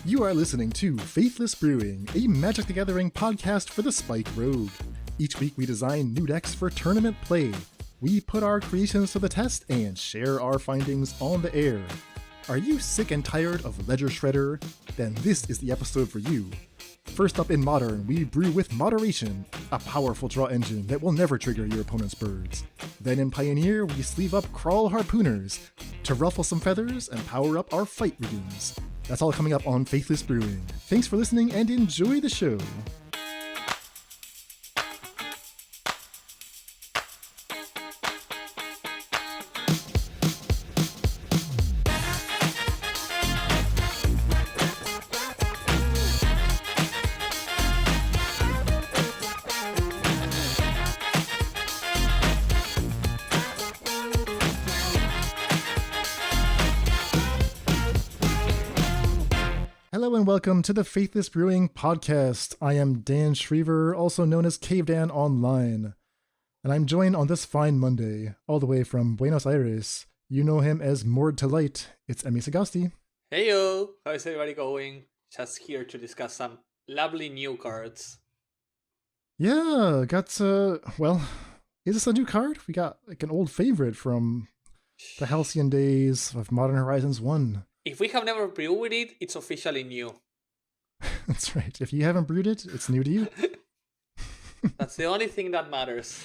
You are listening to Faithless Brewing, a Magic the Gathering podcast for the Spike Rogue. Each week we design new decks for tournament play. We put our creations to the test and share our findings on the air. Are you sick and tired of Ledger Shredder? Then this is the episode for you. First up in Modern, we brew with Moderation, a powerful draw engine that will never trigger your opponent's birds. Then in Pioneer, we sleeve up Crawl Harpooners to ruffle some feathers and power up our fight riggings. That's all coming up on Faithless Brewing. Thanks for listening and enjoy the show. Hello and welcome to the Faithless Brewing podcast. I am Dan Schriever, also known as Cave Dan Online. And I'm joined on this fine Monday, all the way from Buenos Aires. You know him as Moored to Light. It's Emmy Sagasti. Heyo! How's everybody going? Just here to discuss some lovely new cards. Yeah, well, is this a new card? We got like an old favorite from the halcyon days of Modern Horizons 1. If we have never brewed with it, it's officially new. That's right. If you haven't brewed it, it's new to you. That's the only thing that matters.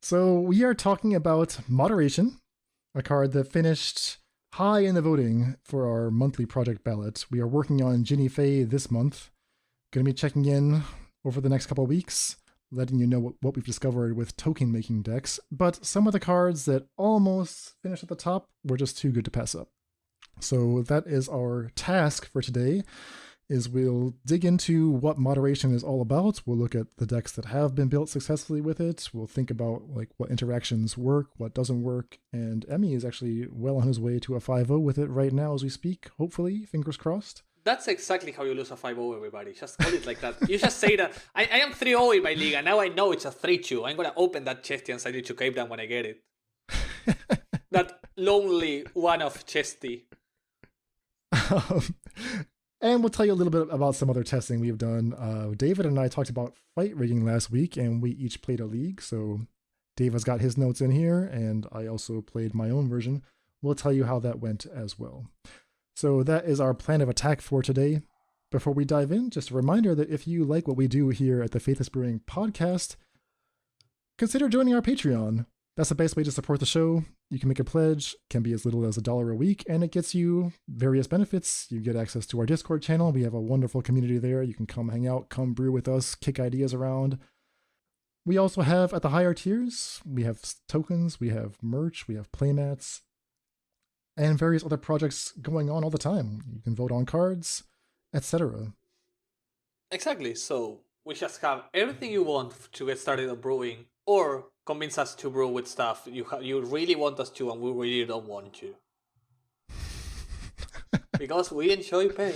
So we are talking about Moderation, a card that finished high in the voting for our monthly project ballot. We are working on Ginny Fey this month. Going to be checking in over the next couple of weeks, letting you know what we've discovered with token making decks. But some of the cards that almost finished at the top were just too good to pass up. So that is our task for today, is we'll dig into what Moderation is all about. We'll look at the decks that have been built successfully with it. We'll think about like what interactions work, what doesn't work. And Emmy is actually well on his way to a 5-0 with it right now as we speak, hopefully, fingers crossed. That's exactly how you lose a 5-0, everybody. Just call it like that. You just say that, I am 3-0 in my league, and now I know it's a 3-2. I'm going to open that chesty and send it to Cape Town when I get it. That lonely one-off chesty. And we'll tell you a little bit about some other testing we've done. David and I talked about fight rigging last week, and we each played a league. So David's got his notes in here, and I also played my own version. We'll tell you how that went as well. So that is our plan of attack for today. Before we dive in, just a reminder that if you like what we do here at the Faithless Brewing podcast, consider joining our Patreon. That's the best way to support the show. You can make a pledge, can be as little as $1 a week, and it gets you various benefits. You get access to our Discord channel. We have a wonderful community there. You can come hang out, come brew with us, kick ideas around. We also have, at the higher tiers, we have tokens, we have merch, we have playmats, and various other projects going on all the time. You can vote on cards, etc. Exactly. So we just have everything you want to get started on brewing, or convince us to brew with stuff you really want us to and we really don't want to. Because we enjoy pain.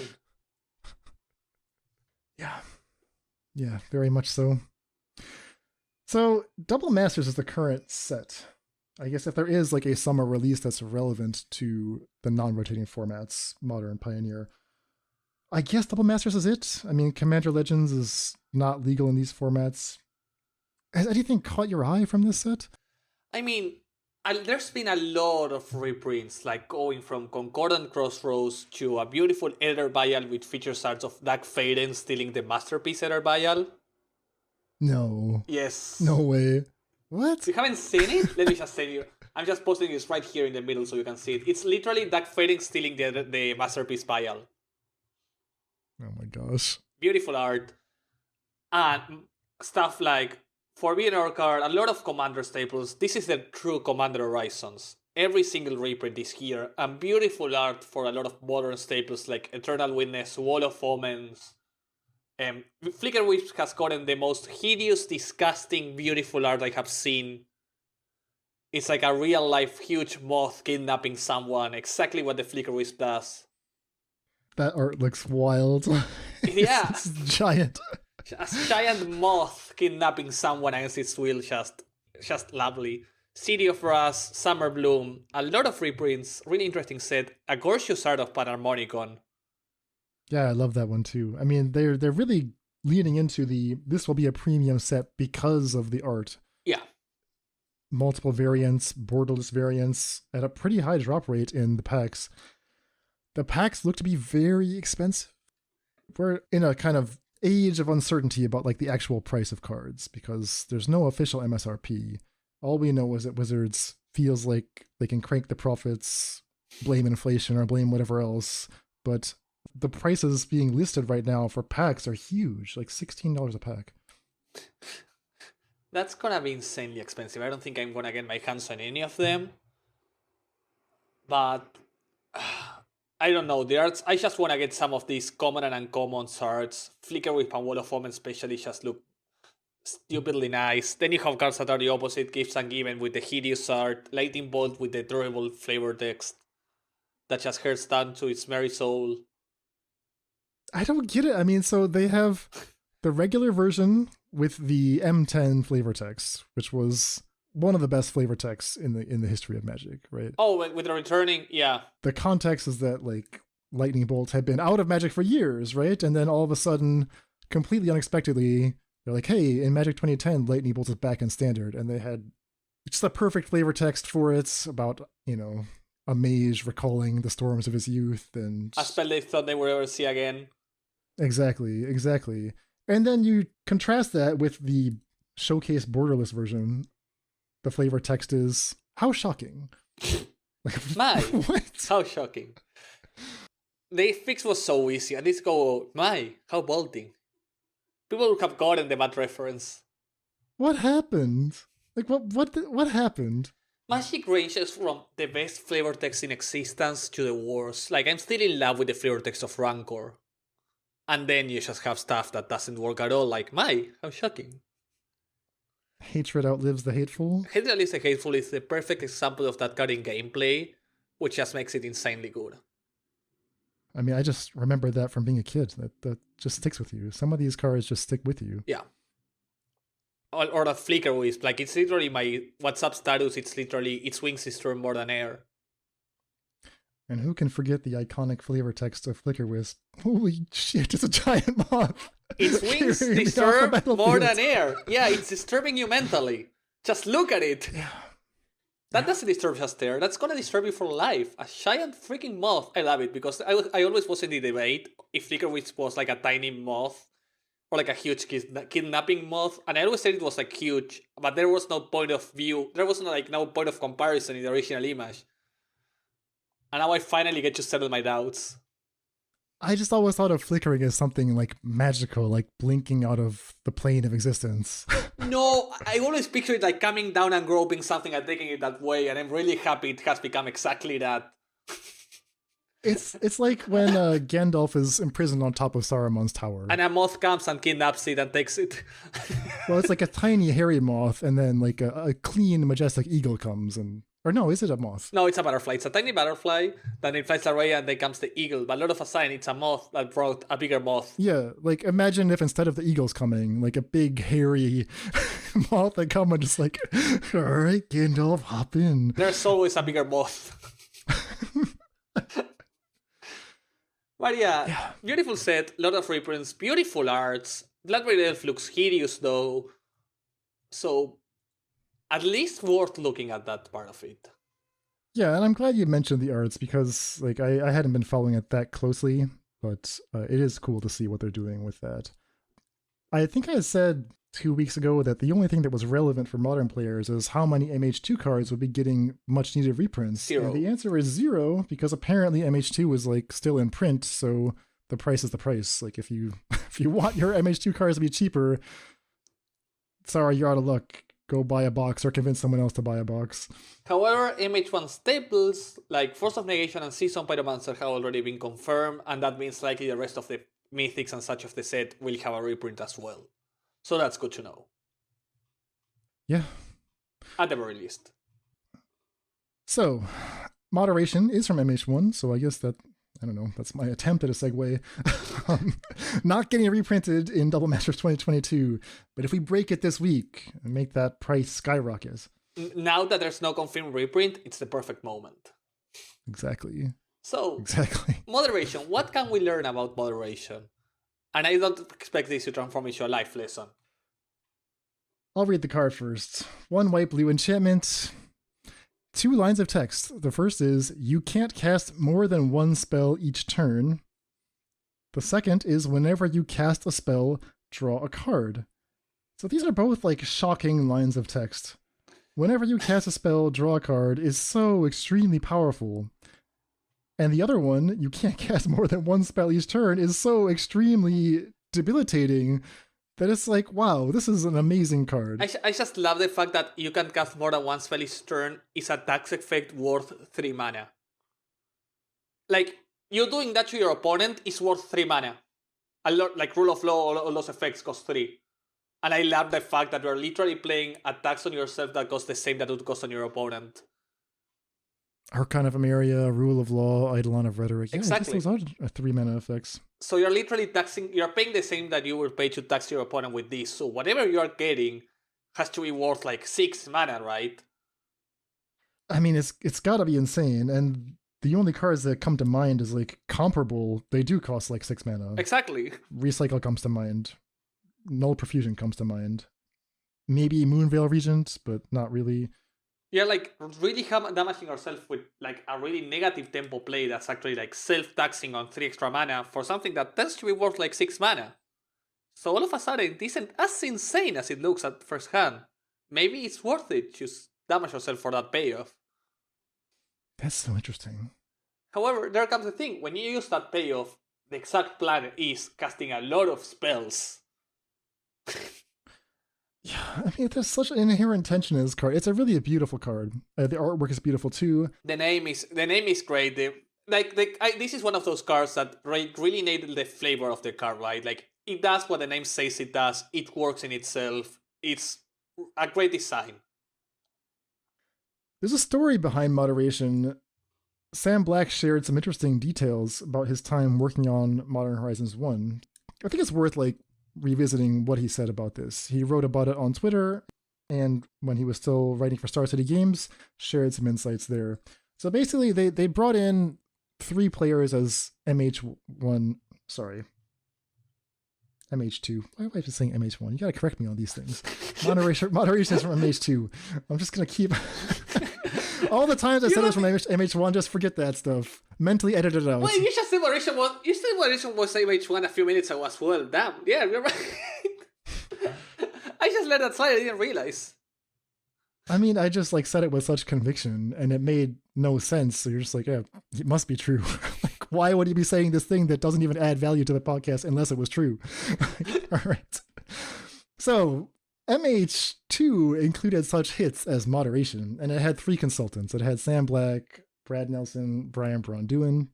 Yeah, very much so. So, Double Masters is the current set. I guess if there is like a summer release that's relevant to the non-rotating formats, Modern, Pioneer, I guess Double Masters is it. I mean, Commander Legends is not legal in these formats. Has anything caught your eye from this set? I mean, there's been a lot of reprints, like going from Concordant Crossroads to a beautiful Ether Vial with features arts of Doug Faden stealing the masterpiece Ether Vial. No. Yes. No way. What? You haven't seen it? Let me just tell you. I'm just posting this right here in the middle so you can see it. It's literally Doug Faden stealing the masterpiece Vial. Oh my gosh. Beautiful art. And stuff like Forbidden Orchard, a lot of Commander staples. This is the true Commander Horizons. Every single reprint is here. And beautiful art for a lot of modern staples like Eternal Witness, Wall of Omens. Flicker Wisp has gotten the most hideous, disgusting, beautiful art I have seen. It's like a real-life huge moth kidnapping someone. Exactly what the Flicker Wisp does. That art looks wild. Yeah. It's giant. A giant moth kidnapping someone against its will, just lovely. City of Rust, Summer Bloom, a lot of reprints, really interesting set, a gorgeous art of Panharmonicon. Yeah, I love that one too. I mean, they're really leaning into this will be a premium set because of the art. Yeah. Multiple variants, borderless variants at a pretty high drop rate in the packs. The packs look to be very expensive. We're in a kind of age of uncertainty about like the actual price of cards because there's no official MSRP. All we know is that Wizards feels like they can crank the profits, blame inflation or blame whatever else, but the prices being listed right now for packs are huge, like $16 a pack. That's gonna be insanely expensive. I don't think I'm gonna get my hands on any of them. But I don't know. The arts, I just wanna get some of these common and uncommon arts. Flicker Whip and Wall of Foam especially just look stupidly nice. Then you have cards that are the opposite, Gifts and Given with the hideous art, Lightning Bolt with the durable flavor text that just hurts down to its merry soul. I don't get it. I mean, so they have the regular version with the M10 flavor text, which was one of the best flavor texts in the history of Magic, right? Oh, with the returning, yeah. The context is that like Lightning Bolt had been out of Magic for years, right? And then all of a sudden, completely unexpectedly, they're like, hey, in Magic 2010, Lightning Bolt is back in Standard. And they had just the perfect flavor text for it about, you know, a mage recalling the storms of his youth. And a spell they thought they would ever see again. Exactly. And then you contrast that with the showcase borderless version. The flavor text is, how shocking. My, what? How shocking. The fix was so easy. I just go, my, how bolting. People would have gotten the bad reference. What happened? Like, what happened? Magic ranges from the best flavor text in existence to the worst. Like, I'm still in love with the flavor text of Rancor. And then you just have stuff that doesn't work at all, like, my, how shocking. Hatred outlives the hateful? Hatred outlives the hateful is the perfect example of that card in gameplay, which just makes it insanely good. I mean, I just remember that from being a kid. That just sticks with you. Some of these cards just stick with you. Yeah. Or that Flicker Wisp, like, it's literally my WhatsApp status, it's literally, its wings disturb more than air. And who can forget the iconic flavor text of Flicker Wisp? Holy shit, it's a giant moth. Its wings disturb more than air. Yeah, it's disturbing you mentally. Just look at it. Yeah. That doesn't disturb just air. That's gonna disturb you for life. A giant freaking moth. I love it because I always was in the debate if Flicker Wisp was like a tiny moth or like a huge kidnapping moth. And I always said it was like huge, but there was no point of view. There was no point of comparison in the original image. And now I finally get to settle my doubts. I just always thought of flickering as something like magical, like blinking out of the plane of existence. No, I always picture it like coming down and groping something and taking it that way, and I'm really happy it has become exactly that. It's like when Gandalf is imprisoned on top of Saruman's tower. And a moth comes and kidnaps it and takes it. Well, it's like a tiny hairy moth, and then like a clean, majestic eagle comes and... Or no, is it a moth? No, it's a butterfly. It's a tiny butterfly, then it flies away and then comes the eagle. But all of a sudden, it's a moth that brought a bigger moth. Yeah, like imagine if instead of the eagles coming, like a big, hairy moth that come and just like, all right, Gandalf, hop in. There's always a bigger moth. But yeah, beautiful set, lot of reprints, beautiful arts. Blood-Red Elf looks hideous though. So... at least worth looking at that part of it. Yeah, and I'm glad you mentioned the arts because like I hadn't been following it that closely, but it is cool to see what they're doing with that. I think I said 2 weeks ago that the only thing that was relevant for modern players is how many MH2 cards would be getting much needed reprints. 0. And the answer is 0 because apparently MH2 is like still in print, so the price is the price. Like if you want your MH2 cards to be cheaper, sorry, you're out of luck. Go buy a box or convince someone else to buy a box. However, MH1 staples like Force of Negation and Season Pyromancer have already been confirmed, and that means likely the rest of the mythics and such of the set will have a reprint as well. So that's good to know. Yeah. At the very least. So, moderation is from MH1, so I guess that, I don't know, that's my attempt at a segue. Not getting reprinted in Double Masters 2022, but if we break it this week and make that price skyrocket. Now that there's no confirmed reprint, it's the perfect moment. Exactly. So, Exactly. moderation. What can we learn about moderation? And I don't expect this to transform into a life lesson. I'll read the card first. 1 white blue enchantment. 2 lines of text. The first is, you can't cast more than 1 spell each turn. The second is, whenever you cast a spell, draw a card. So these are both like shocking lines of text. Whenever you cast a spell, draw a card is so extremely powerful. And the other one, you can't cast more than 1 spell each turn, is so extremely debilitating that it's like, wow, this is an amazing card. I just love the fact that you can cast more than 1 spell each turn is a tax effect worth 3 mana. Like, you doing that to your opponent is worth 3 mana. A lot, like Rule of Law, all those effects cost 3. And I love the fact that you're literally playing attacks on yourself that cost the same that would cost on your opponent. Archon of Emeria, Rule of Law, Eidolon of Rhetoric. Yeah, Exactly. those are 3 mana effects. So you're literally you're paying the same that you would pay to tax your opponent with this. So whatever you're getting has to be worth like 6 mana, right? I mean, it's gotta be insane. And the only cards that come to mind is like comparable. They do cost like 6 mana. Exactly. Recycle comes to mind. Null Profusion comes to mind. Maybe Moonveil Regent, but not really. You're like really damaging yourself with like a really negative tempo play that's actually like self-taxing on 3 extra mana for something that tends to be worth like 6 mana. So all of a sudden, it isn't as insane as it looks at first hand. Maybe it's worth it to damage yourself for that payoff. That's so interesting. However, there comes the thing. When you use that payoff, the exact plan is casting a lot of spells. Yeah, I mean, there's such an inherent tension in this card. It's a really beautiful card. The artwork is beautiful too. The name is great. This is one of those cards that really nailed the flavor of the card, right? Like, it does what the name says it does. It works in itself. It's a great design. There's a story behind moderation. Sam Black shared some interesting details about his time working on Modern Horizons 1. I think it's worth like revisiting what he said about this. He wrote about it on Twitter, and when he was still writing for Star City Games, shared some insights there. So basically, they brought in 3 players as MH1. Sorry. MH2. Why am I just saying MH1? You gotta correct me on these things. Moderation is from MH2. I'm just gonna keep... All the times I said this from MH1, just forget that stuff. Mentally edit it out. Wait, you just said moderation was MH1 a few minutes ago as well. Damn, yeah, you're right. I just let that slide. I didn't realize. I mean, I just like said it with such conviction, and it made no sense. So you're just like, yeah, it must be true. Like, why would you be saying this thing that doesn't even add value to the podcast unless it was true? All right. So MH2 included such hits as Moderation, and it had 3 consultants. It had Sam Black, Brad Nelson, Brian Braun-Duin.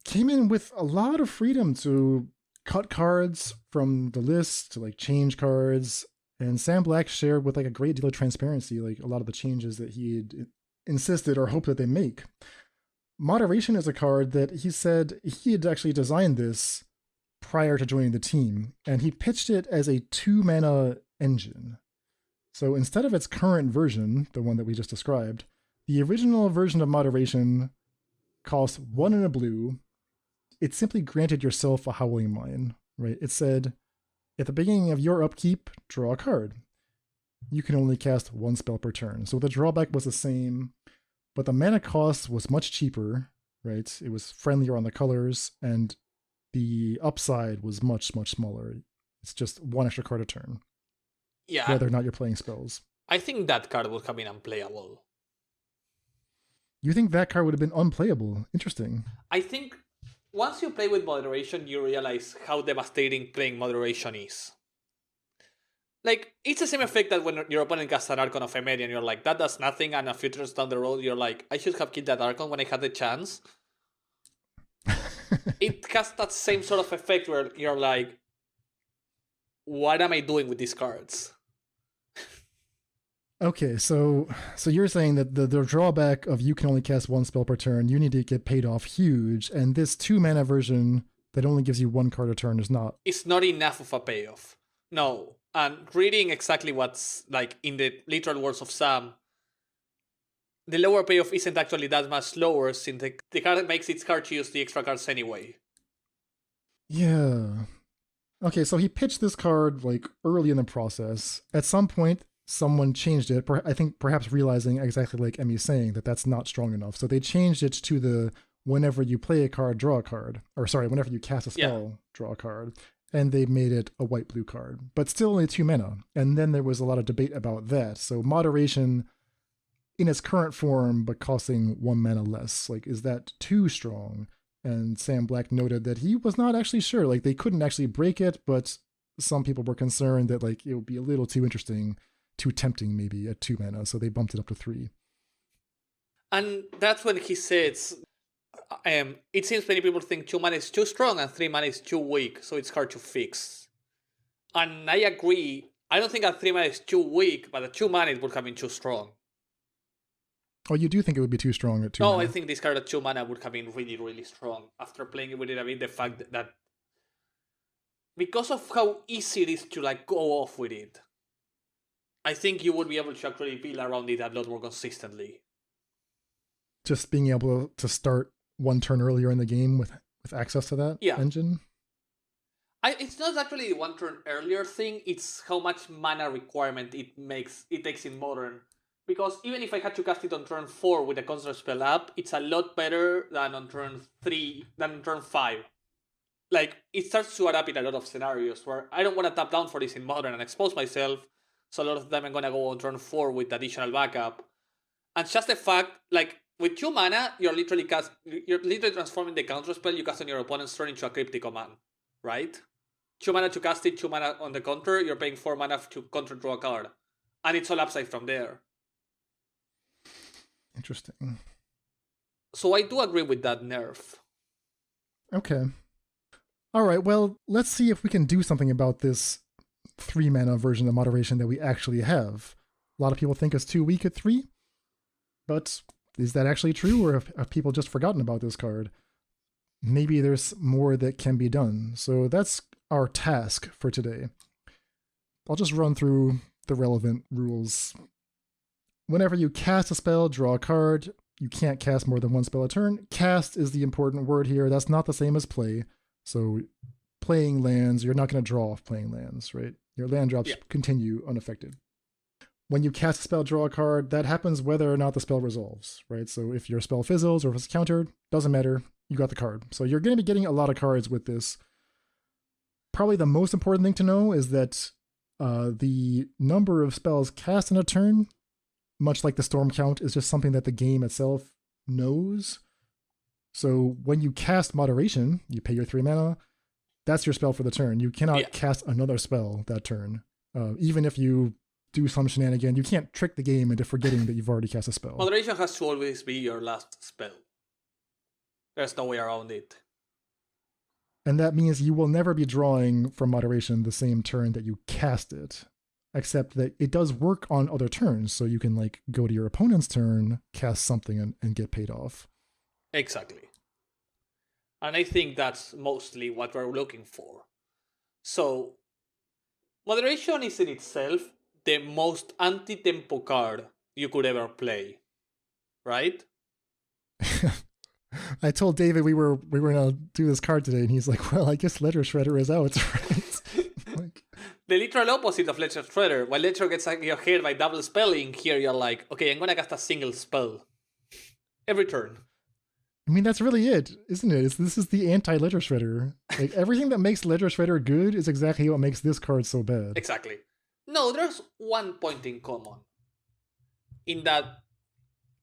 Came in with a lot of freedom to cut cards from the list, to like change cards, and Sam Black shared with like a great deal of transparency, like a lot of the changes that he had insisted or hoped that they make. Moderation is a card that he said he had actually designed this prior to joining the team, and he pitched it as a 2 mana engine. So instead of its current version, the one that we just described, the original version of Moderation cost 1 and a blue. It simply granted yourself a Howling Mine, right? It said, at the beginning of your upkeep, draw a card. You can only cast 1 spell per turn. So the drawback was the same, but the mana cost was much cheaper, right? It was friendlier on the colors, and the upside was much, much smaller. It's just 1 extra card a turn. Yeah. Whether or not you're playing spells. I think that card would have been unplayable. You think that card would have been unplayable? Interesting. I think once you play with Moderation, you realize how devastating playing Moderation is. Like, it's the same effect that when your opponent casts an Archon of Emeria and you're like, that does nothing, and a few turns down the road, you're like, I should have killed that Archon when I had the chance. It has that same sort of effect where you're like, what am I doing with these cards? Okay, so you're saying that the drawback of you can only cast 1 spell per turn, you need to get paid off huge, and this 2 mana version that only gives you 1 card a turn is not. It's not enough of a payoff. No. And reading exactly what's like in the literal words of Sam, the lower payoff isn't actually that much lower since the card makes its card use the extra cards anyway. Yeah. Okay, so he pitched this card like early in the process. At some point, someone changed it. I think perhaps realizing exactly like Emmy's saying that that's not strong enough. So they changed it to the whenever you play a card, draw a card. Or sorry, whenever you cast a spell, draw a card. And they made it a white-blue card, but still only 2 mana. And then there was a lot of debate about that. So moderation in its current form, but costing 1 mana less, like, is that too strong? And Sam Black noted that he was not actually sure. Like, they couldn't actually break it, but some people were concerned that like it would be a little too interesting, too tempting maybe at 2 mana, so they bumped it up to 3. And that's when he says, it seems many people think 2 mana is too strong and 3 mana is too weak, so it's hard to fix. And I agree. I don't think a 3 mana is too weak, but a 2 mana it would have been too strong. Oh, you do think it would be too strong at 2 mana? No, I think this card at 2 mana would have been really, really strong. After playing with it a bit, the fact that because of how easy it is to like go off with it, I think you would be able to actually build around it a lot more consistently. Just being able to start 1 turn earlier in the game with access to that engine? It's not actually the 1 turn earlier thing, it's how much mana requirement it takes in Modern. Because even if I had to cast it on turn 4 with a constant spell up, it's a lot better than on turn 3, than on turn 5. Like, it starts to add up in a lot of scenarios where I don't want to tap down for this in Modern and expose myself, so a lot of the time I'm going to go on turn 4 with additional backup. And just the fact, like, with 2 mana, you're literally transforming the counterspell you cast on your opponent's turn into a cryptic command, right? 2 mana to cast it, 2 mana on the counter, you're paying 4 mana to counter draw a card. And it's all upside from there. Interesting. So I do agree with that nerf. Okay. All right, well, let's see if we can do something about this 3 mana version of moderation that we actually have. A lot of people think it's too weak at 3, but is that actually true, or have people just forgotten about this card? Maybe there's more that can be done. So that's our task for today. I'll just run through the relevant rules. Whenever you cast a spell, draw a card. You can't cast more than 1 spell a turn. Cast is the important word here. That's not the same as play. So playing lands, you're not going to draw off playing lands, right? Your land drops continue unaffected. When you cast a spell, draw a card, that happens whether or not the spell resolves, right? So if your spell fizzles or if it's countered, doesn't matter, you got the card. So you're going to be getting a lot of cards with this. Probably the most important thing to know is that the number of spells cast in a turn, much like the storm count, is just something that the game itself knows. So when you cast moderation, you pay your 3 mana, that's your spell for the turn. You cannot cast another spell that turn. Even if you do some shenanigan, you can't trick the game into forgetting that you've already cast a spell. Moderation has to always be your last spell. There's no way around it. And that means you will never be drawing from moderation the same turn that you cast it, except that it does work on other turns. So you can like go to your opponent's turn, cast something and get paid off. Exactly. And I think that's mostly what we're looking for. So, moderation is in itself the most anti-tempo card you could ever play, right? I told David we were gonna do this card today, and he's like, "Well, I guess Ledger Shredder is out, right?" The literal opposite of Ledger Shredder. While Ledger gets your head by double spelling, here you're like, okay, I'm gonna cast a single spell every turn. I mean, that's really it, isn't it? This is the anti-Ledger Shredder. Like, everything that makes Ledger Shredder good is exactly what makes this card so bad. Exactly. No, there's one point in common. In that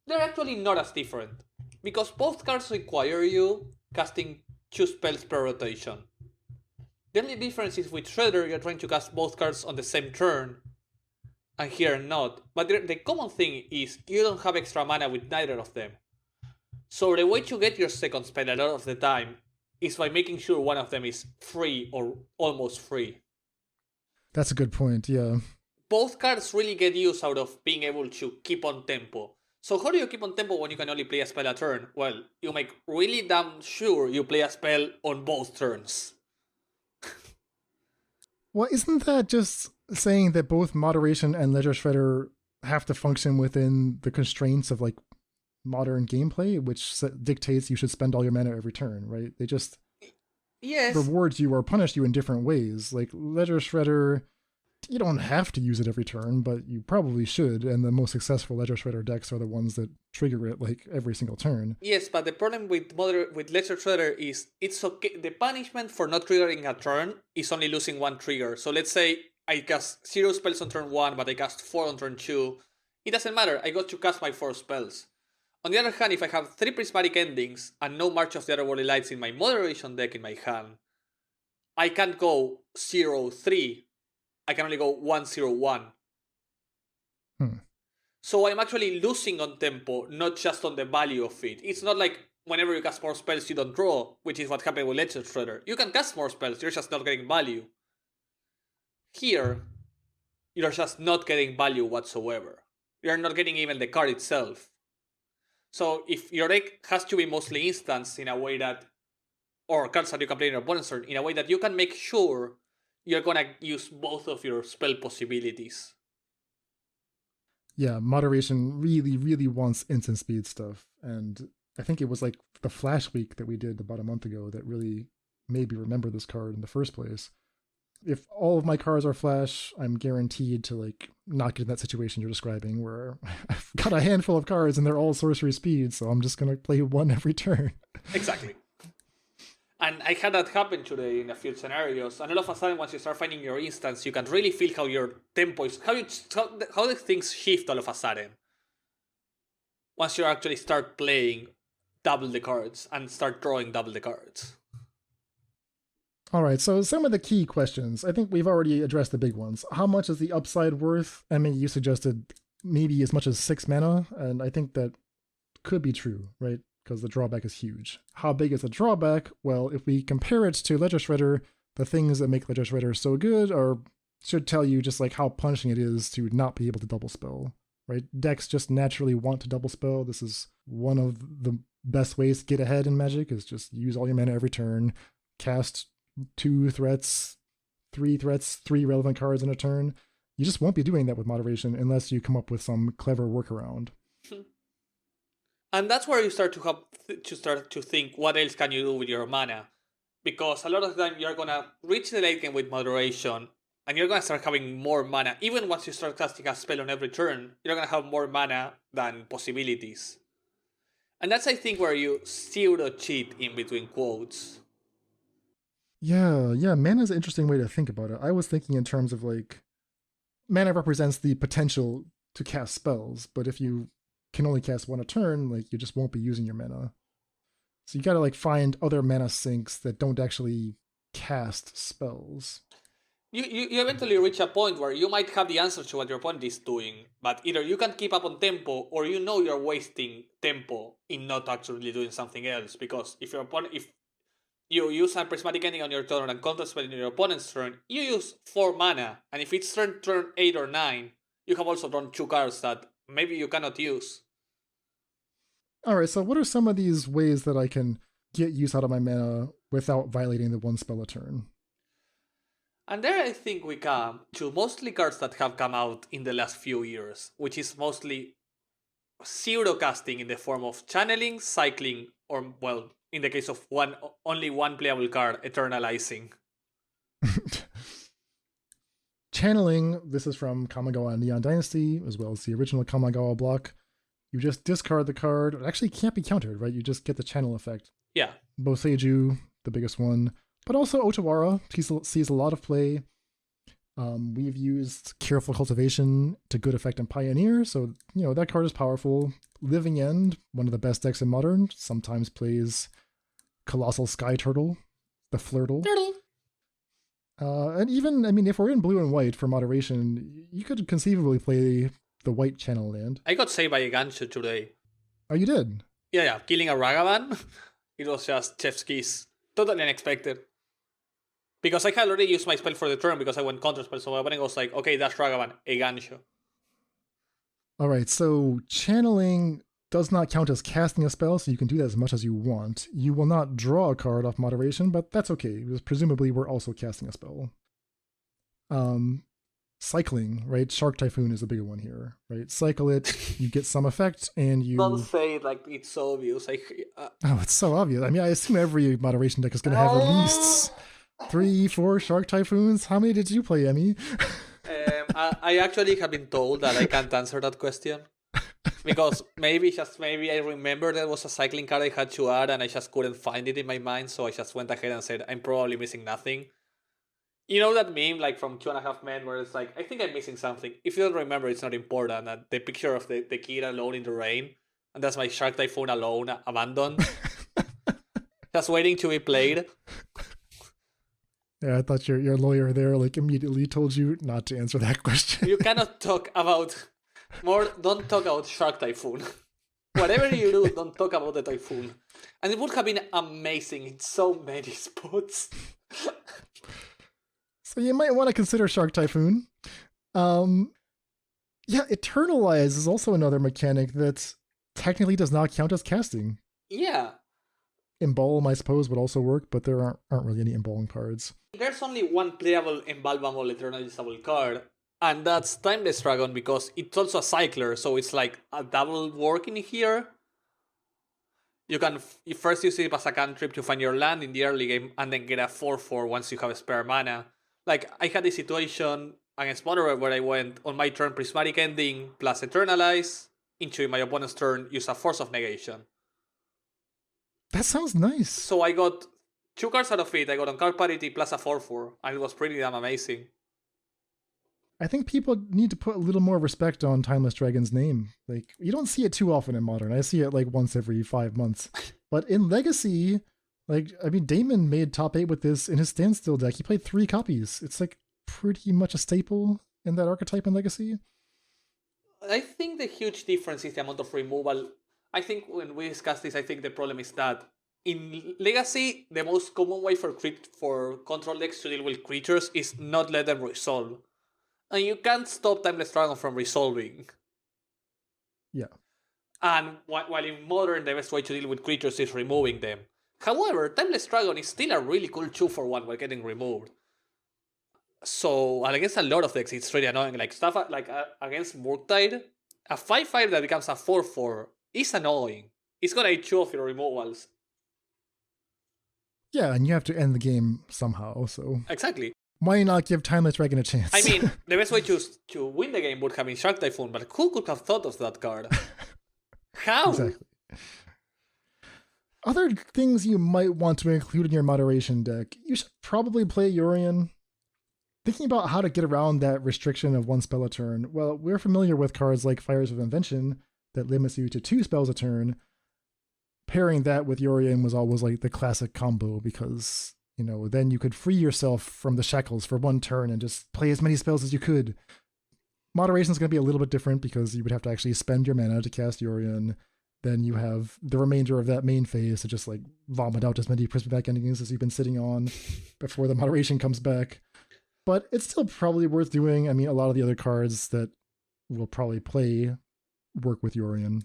they're actually not as different. Because both cards require you casting 2 spells per rotation. The only difference is with Shredder, you're trying to cast both cards on the same turn, and here not. But the common thing is you don't have extra mana with neither of them. So the way to get your second spell a lot of the time is by making sure one of them is free or almost free. That's a good point, yeah. Both cards really get use out of being able to keep on tempo. So how do you keep on tempo when you can only play a spell a turn? Well, you make really damn sure you play a spell on both turns. Well, isn't that just saying that both moderation and Ledger Shredder have to function within the constraints of like modern gameplay, which dictates you should spend all your mana every turn, right? They just reward you or punish you in different ways. Like Ledger Shredder, you don't have to use it every turn, but you probably should, and the most successful Ledger Shredder decks are the ones that trigger it like every single turn. Yes, but the problem with Ledger Shredder is it's okay. The punishment for not triggering a turn is only losing one trigger. So let's say I cast 0 spells on turn 1, but I cast 4 on turn 2. It doesn't matter, I got to cast my 4 spells. On the other hand, if I have 3 Prismatic Endings and no March of the Otherworldly Lights in my Moderation deck in my hand, I can't go 0-3. I can only go 1-0-1. So I'm actually losing on tempo, not just on the value of it. It's not like whenever you cast more spells you don't draw, which is what happened with Ledger Shredder. You can cast more spells, you're just not getting value. Here, you're just not getting value whatsoever. You're not getting even the card itself. So if your deck has to be mostly instants in a way that, or cards that you can play in your opponent's turn, in a way that you can make sure you're gonna use both of your spell possibilities. Yeah, Moderation really, really wants instant speed stuff. And I think it was like the Flash week that we did about a month ago that really made me remember this card in the first place. If all of my cards are Flash, I'm guaranteed to like not get in that situation you're describing where I've got a handful of cards and they're all sorcery speed, so I'm just going to play one every turn. Exactly. And I had that happen today in a few scenarios. And all of a sudden, once you start finding your instance, you can really feel how your tempo is, how the things shift all of a sudden. Once you actually start playing double the cards and start drawing double the cards. All right, so some of the key questions. I think we've already addressed the big ones. How much is the upside worth? I mean, you suggested maybe as much as 6 mana, and I think that could be true, right? Because the drawback is huge. How big is the drawback? Well, if we compare it to Ledger Shredder, the things that make Ledger Shredder so good should tell you just like how punishing it is to not be able to double spell, right? Decks just naturally want to double spell. This is one of the best ways to get ahead in Magic, is just use all your mana every turn, cast 2 threats, 3 threats, 3 relevant cards in a turn. You just won't be doing that with Moderation unless you come up with some clever workaround. And that's where you start to think, what else can you do with your mana? Because a lot of the time you're gonna reach the late game with Moderation, and you're gonna start having more mana. Even once you start casting a spell on every turn, you're gonna have more mana than possibilities. And that's, I think, where you pseudo cheat in between quotes. Yeah, mana is an interesting way to think about it. I was thinking in terms of like, mana represents the potential to cast spells, but if you can only cast 1 a turn, like you just won't be using your mana. So you gotta like find other mana sinks that don't actually cast spells. You eventually reach a point where you might have the answer to what your opponent is doing, but either you can't keep up on tempo, or you know you're wasting tempo in not actually doing something else. Because if you use a prismatic ending on your turn and counter spell in your opponent's turn, you use 4 mana, and if it's turn 8 or 9, you have also drawn 2 cards that maybe you cannot use. Alright, so what are some of these ways that I can get use out of my mana without violating the 1 spell a turn? And there I think we come to mostly cards that have come out in the last few years, which is mostly pseudo casting in the form of channeling, cycling, or, well, in the case of only one playable card, eternalizing. Channeling, this is from Kamigawa Neon Dynasty, as well as the original Kamigawa block. You just discard the card. It actually can't be countered, right? You just get the channel effect. Yeah. Boseiju, the biggest one. But also Otawara sees a lot of play. We've used Careful Cultivation to good effect in Pioneer, so, that card is powerful. Living End, one of the best decks in Modern, sometimes plays Colossal Sky Turtle, the Flirtle. Turtle! And even, if we're in blue and white for Moderation, you could conceivably play the white channel land. I got saved by a Ganshu today. Oh, you did? Yeah, killing a Ragavan. It was just chef's kiss. Totally unexpected. Because I had already used my spell for the turn because I went counter spell, so my opponent was like, okay, that's Ragavan, a Ganshu. Alright, so channeling does not count as casting a spell, so you can do that as much as you want. You will not draw a card off Moderation, but that's okay, because presumably we're also casting a spell. cycling, right? Shark Typhoon is the bigger one here, right? Cycle it, you get some effect, and you... Don't say it like it's so obvious. Oh, it's so obvious. I mean, I assume every moderation deck is going to have at least 3, 4 Shark Typhoons. How many did you play, Emmy? I actually have been told that I can't answer that question. Because maybe I remember there was a cycling card I had to add and I just couldn't find it in my mind, so I just went ahead and said, I'm probably missing nothing. You know that meme like from 2.5 Men where it's like, I think I'm missing something. If you don't remember, it's not important. And the picture of the kid alone in the rain, and that's my Shark Typhoon alone, abandoned. Just waiting to be played. Yeah, I thought your lawyer there like immediately told you not to answer that question. You cannot talk about... Don't talk about Shark Typhoon. Whatever you do, don't talk about the Typhoon. And it would have been amazing in so many spots. So you might want to consider Shark Typhoon. Yeah, Eternalize is also another mechanic that technically does not count as casting. Yeah. Embalm, I suppose, would also work, but there aren't really any embalming cards. There's only one playable embalmable eternalizable card, and that's Timeless Dragon, because it's also a cycler, so it's like a double work in here. You can first use it as a cantrip to find your land in the early game, and then get a 4/4 once you have spare mana. Like, I had this situation against Moderate where I went on my turn Prismatic Ending plus Eternalize, into my opponent's turn use a Force of Negation. That sounds nice. So I got 2 cards out of it. I got on card parity plus a 4/4, and it was pretty damn amazing. I think people need to put a little more respect on Timeless Dragon's name. Like, you don't see it too often in Modern. I see it like once every 5 months. But in Legacy, like, I mean, Damon made top 8 with this in his Standstill deck. He played 3 copies. It's like pretty much a staple in that archetype in Legacy. I think the huge difference is the amount of removal. I think when we discuss this, I think the problem is that in Legacy, the most common way for control decks to deal with creatures is not let them resolve. And you can't stop Timeless Dragon from resolving. Yeah. And while in Modern, the best way to deal with creatures is removing them. However, Timeless Dragon is still a really cool 2/1 while getting removed. So, and against a lot of decks, it's really annoying. Like stuff like against Murktide, a 5/5 that becomes a 4/4 is annoying. It's gonna eat 2 of your removals. Yeah, and you have to end the game somehow, so... Exactly. Why not give Timeless Dragon a chance? I mean, the best way to win the game would have been Shark Typhoon, but who could have thought of that card? How? Exactly. Other things you might want to include in your moderation deck. You should probably play Yorion. Thinking about how to get around that restriction of 1 spell a turn, well, we're familiar with cards like Fires of Invention that limits you to 2 spells a turn. Pairing that with Yorion was always like the classic combo because, you know, then you could free yourself from the shackles for 1 turn and just play as many spells as you could. Moderation is going to be a little bit different because you would have to actually spend your mana to cast Yorion. Then you have the remainder of that main phase to just like vomit out as many Prismatic Endings as you've been sitting on before the moderation comes back. But it's still probably worth doing. I mean, a lot of the other cards that we'll probably play work with Yorion.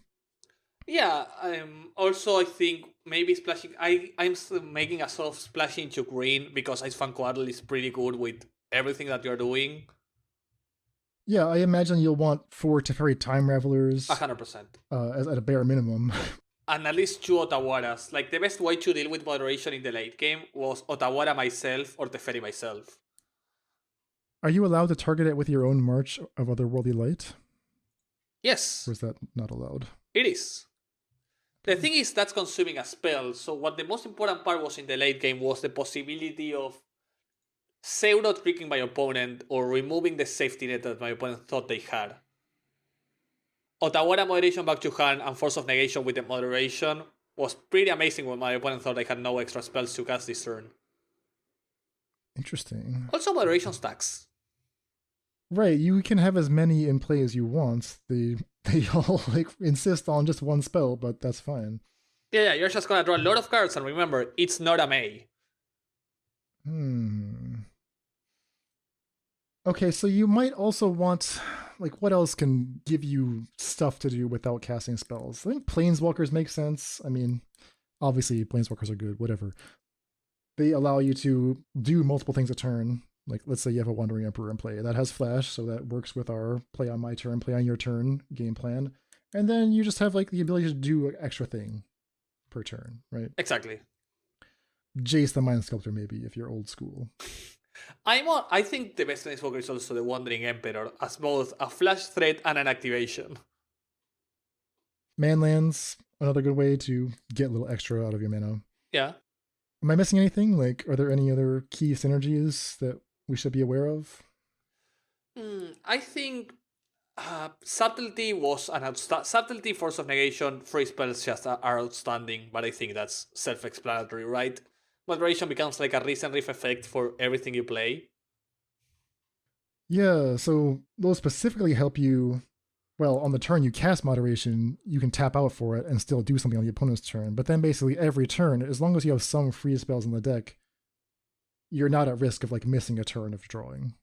Yeah, also I think maybe splashing... I'm making a soft splash into green because Ice Fan Coatl is pretty good with everything that you're doing. Yeah, I imagine you'll want 4 Teferi Time Ravelers. 100%. At a bare minimum. And at least 2 Otawaras. Like, the best way to deal with moderation in the late game was Otawara myself or Teferi myself. Are you allowed to target it with your own March of Otherworldly Light? Yes. Or is that not allowed? It is. The thing is, that's consuming a spell, so what the most important part was in the late game was the possibility of pseudo-tricking my opponent or removing the safety net that my opponent thought they had. Otawara Moderation back to hand and Force of Negation with the Moderation was pretty amazing when my opponent thought I had no extra spells to cast this turn. Interesting. Also, Moderation stacks. Right, you can have as many in play as you want. They all like insist on just 1 spell, but that's fine. Yeah, you're just gonna draw a lot of cards, and remember, it's not a May. Okay, so you might also want, like, what else can give you stuff to do without casting spells? I think Planeswalkers make sense. I mean, obviously, Planeswalkers are good, whatever. They allow you to do multiple things a turn. Like, let's say you have a Wandering Emperor in play. That has flash, so that works with our play on my turn, play on your turn game plan. And then you just have like the ability to do an extra thing per turn, right? Exactly. Jace the Mind Sculptor, maybe, if you're old school. I think the best Planeswalker is also the Wandering Emperor, as both a flash threat and an activation. Manlands, another good way to get a little extra out of your mana. Yeah. Am I missing anything? Like, are there any other key synergies that we should be aware of? I think Subtlety was an Subtlety, Force of Negation, free spells just are outstanding, but I think that's self-explanatory, right? Moderation becomes like a recent riff effect for everything you play. Yeah, so those specifically help you. Well, on the turn you cast Moderation, you can tap out for it and still do something on the opponent's turn. But then basically every turn, as long as you have some free spells in the deck, you're not at risk of like missing a turn of drawing,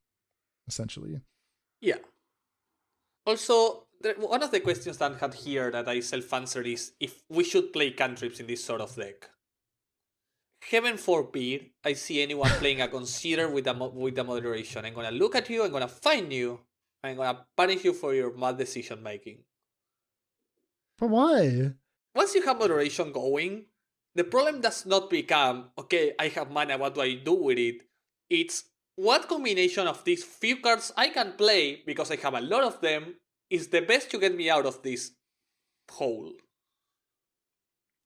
essentially. Yeah. Also, one of the questions that I had here that I self-answered is if we should play cantrips in this sort of deck. Heaven forbid I see anyone playing a Consider with the Moderation. I'm gonna look at you, I'm gonna find you, I'm gonna punish you for your bad decision making. But why? Once you have Moderation going, the problem does not become, okay, I have mana, what do I do with it? It's what combination of these few cards I can play, because I have a lot of them, is the best to get me out of this hole.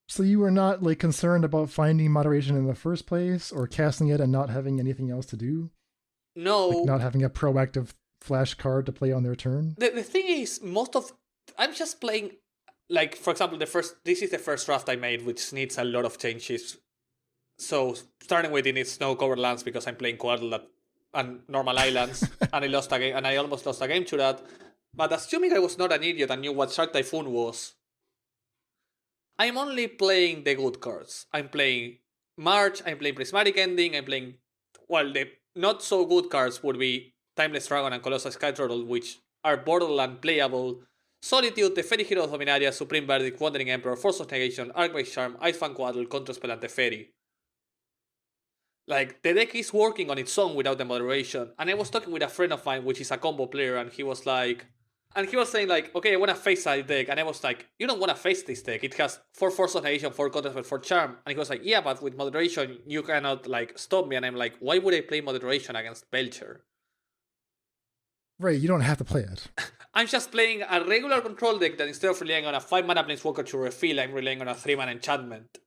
So you were not like concerned about finding Moderation in the first place, or casting it and not having anything else to do? No. Like not having a proactive flash card to play on their turn? The thing is, I'm just playing, like, for example, this is the first draft I made, which needs a lot of changes. So starting with it needs snow-covered lands because I'm playing Quadle and normal islands, and I lost a game, and I almost lost a game to that. But assuming I was not an idiot and knew what Shark Typhoon was, I'm only playing the good cards. I'm playing March, I'm playing Prismatic Ending, I'm playing... Well, the not so good cards would be Timeless Dragon and Colossal Sky Turtle, which are borderland playable. Solitude, Teferi, Hero of Dominaria, Supreme Verdict, Wandering Emperor, Force of Negation, Archmage Charm, Icefang Quadle, Contraspell, and Teferi. Like, the deck is working on its own without the Moderation. And I was talking with a friend of mine, which is a combo player, and he was like... And he was saying, like, okay, I want to face that deck. And I was like, you don't want to face this deck. It has 4 Force of Negation, 4 Contraspell, 4 Charm. And he was like, yeah, but with Moderation, you cannot, like, stop me. And I'm like, why would I play Moderation against Belcher? Right, you don't have to play it. I'm just playing a regular control deck that instead of relying on a 5-mana Planeswalker to refill, I'm relying on a 3-mana enchantment.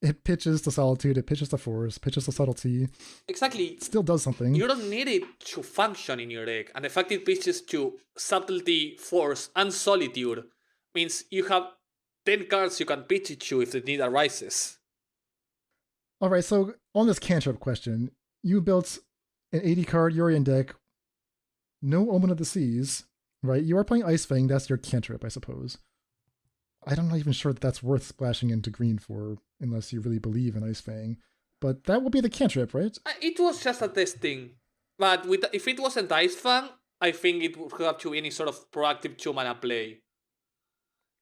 It pitches to Solitude, it pitches to Force, pitches to Subtlety. Exactly. It still does something. You don't need it to function in your deck. And the fact it pitches to Subtlety, Force, and Solitude means you have 10 cards you can pitch it to if the need arises. Alright, so on this cantrip question, you built an 80-card Yorion deck, no Omen of the Seas, right? You are playing Icefang, that's your cantrip, I suppose. I'm not even sure that that's worth splashing into green for, unless you really believe in Icefang. But that will be the cantrip, right? It was just a testing. But if it wasn't Icefang, I think it would have to be any sort of proactive 2-mana play.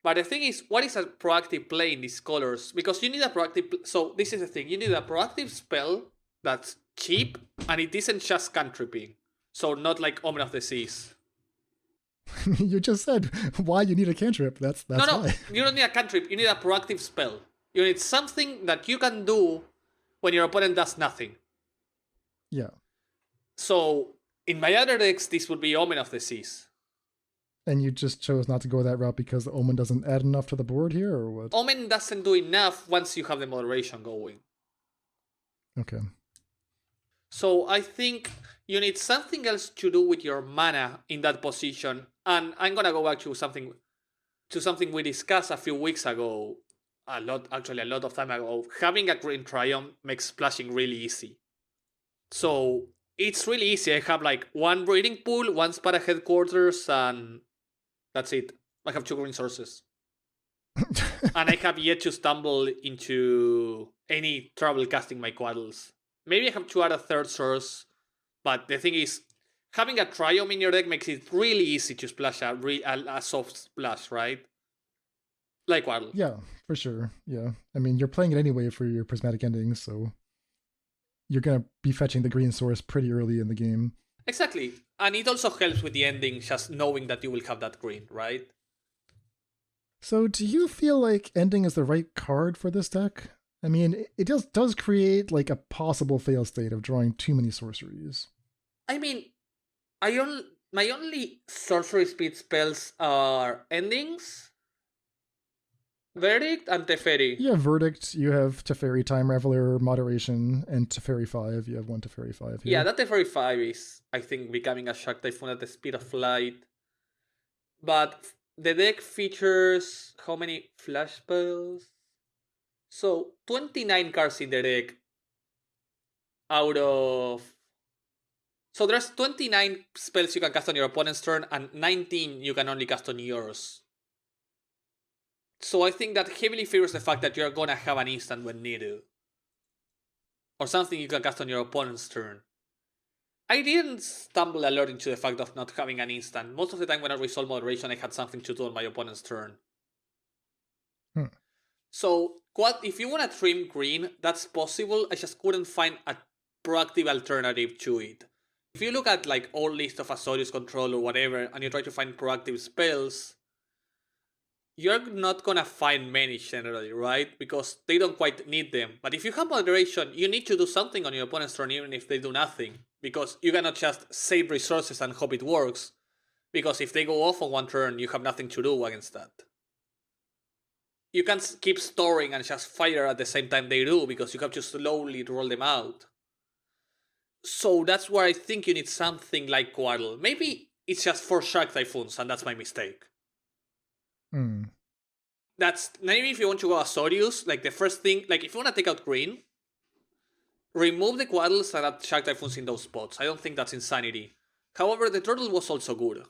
But the thing is, what is a proactive play in these colors? Because you need a proactive... So this is the thing. You need a proactive spell that's cheap, and it isn't just cantripping. So not like Omen of the Seas. You just said why you need a cantrip. That's no, why. You don't need a cantrip. You need a proactive spell. You need something that you can do when your opponent does nothing. Yeah. So in my other decks, this would be Omen of the Seas. And you just chose not to go that route because the Omen doesn't add enough to the board here, or what? Omen doesn't do enough once you have the Moderation going. Okay. So I think you need something else to do with your mana in that position. And I'm gonna go back to something we discussed a few weeks ago. A lot of time ago. Having a Green Triumph makes splashing really easy. So it's really easy. I have like 1 breeding pool, 1 Spada headquarters, and that's it. I have 2 green sources. And I have yet to stumble into any trouble casting my Quaddles. Maybe I have to add a 3rd source, but the thing is, having a Triumph in your deck makes it really easy to splash a soft splash, right? Like Quaddle. Yeah, for sure. Yeah. I mean, you're playing it anyway for your Prismatic Endings, so you're going to be fetching the green source pretty early in the game. Exactly. And it also helps with the ending, just knowing that you will have that green, right? So do you feel like ending is the right card for this deck? I mean, it does create like a possible fail state of drawing too many sorceries. I mean, my only sorcery speed spells are endings, Verdict, and Teferi. You have Verdict, you have Teferi, Time Raveler, Moderation, and Teferi 5. You have one Teferi 5 here. Yeah, that Teferi 5 is, I think, becoming a Shock Typhoon at the speed of light. But the deck features how many flash spells? So, 29 cards in the deck out of... So there's 29 spells you can cast on your opponent's turn, and 19 you can only cast on yours. So I think that heavily favors the fact that you're gonna have an instant when needed. Or something you can cast on your opponent's turn. I didn't stumble a lot into the fact of not having an instant. Most of the time when I resolved Moderation, I had something to do on my opponent's turn. So, if you want to trim green, that's possible. I just couldn't find a proactive alternative to it. If you look at like all list of Azorius control or whatever, and you try to find proactive spells, you're not gonna find many generally, right? Because they don't quite need them. But if you have Moderation, you need to do something on your opponent's turn even if they do nothing. Because you cannot just save resources and hope it works. Because if they go off on one turn, you have nothing to do against that. You can't keep storing and just fire at the same time they do, because you have to slowly roll them out. So that's where I think you need something like Quaddle. Maybe it's just 4 Shark Typhoons, and that's my mistake. That's maybe if you want to go Azorius, like the first thing, like if you want to take out green, remove the Quaddles and add Shark Typhoons in those spots. I don't think that's insanity. However, the turtle was also good.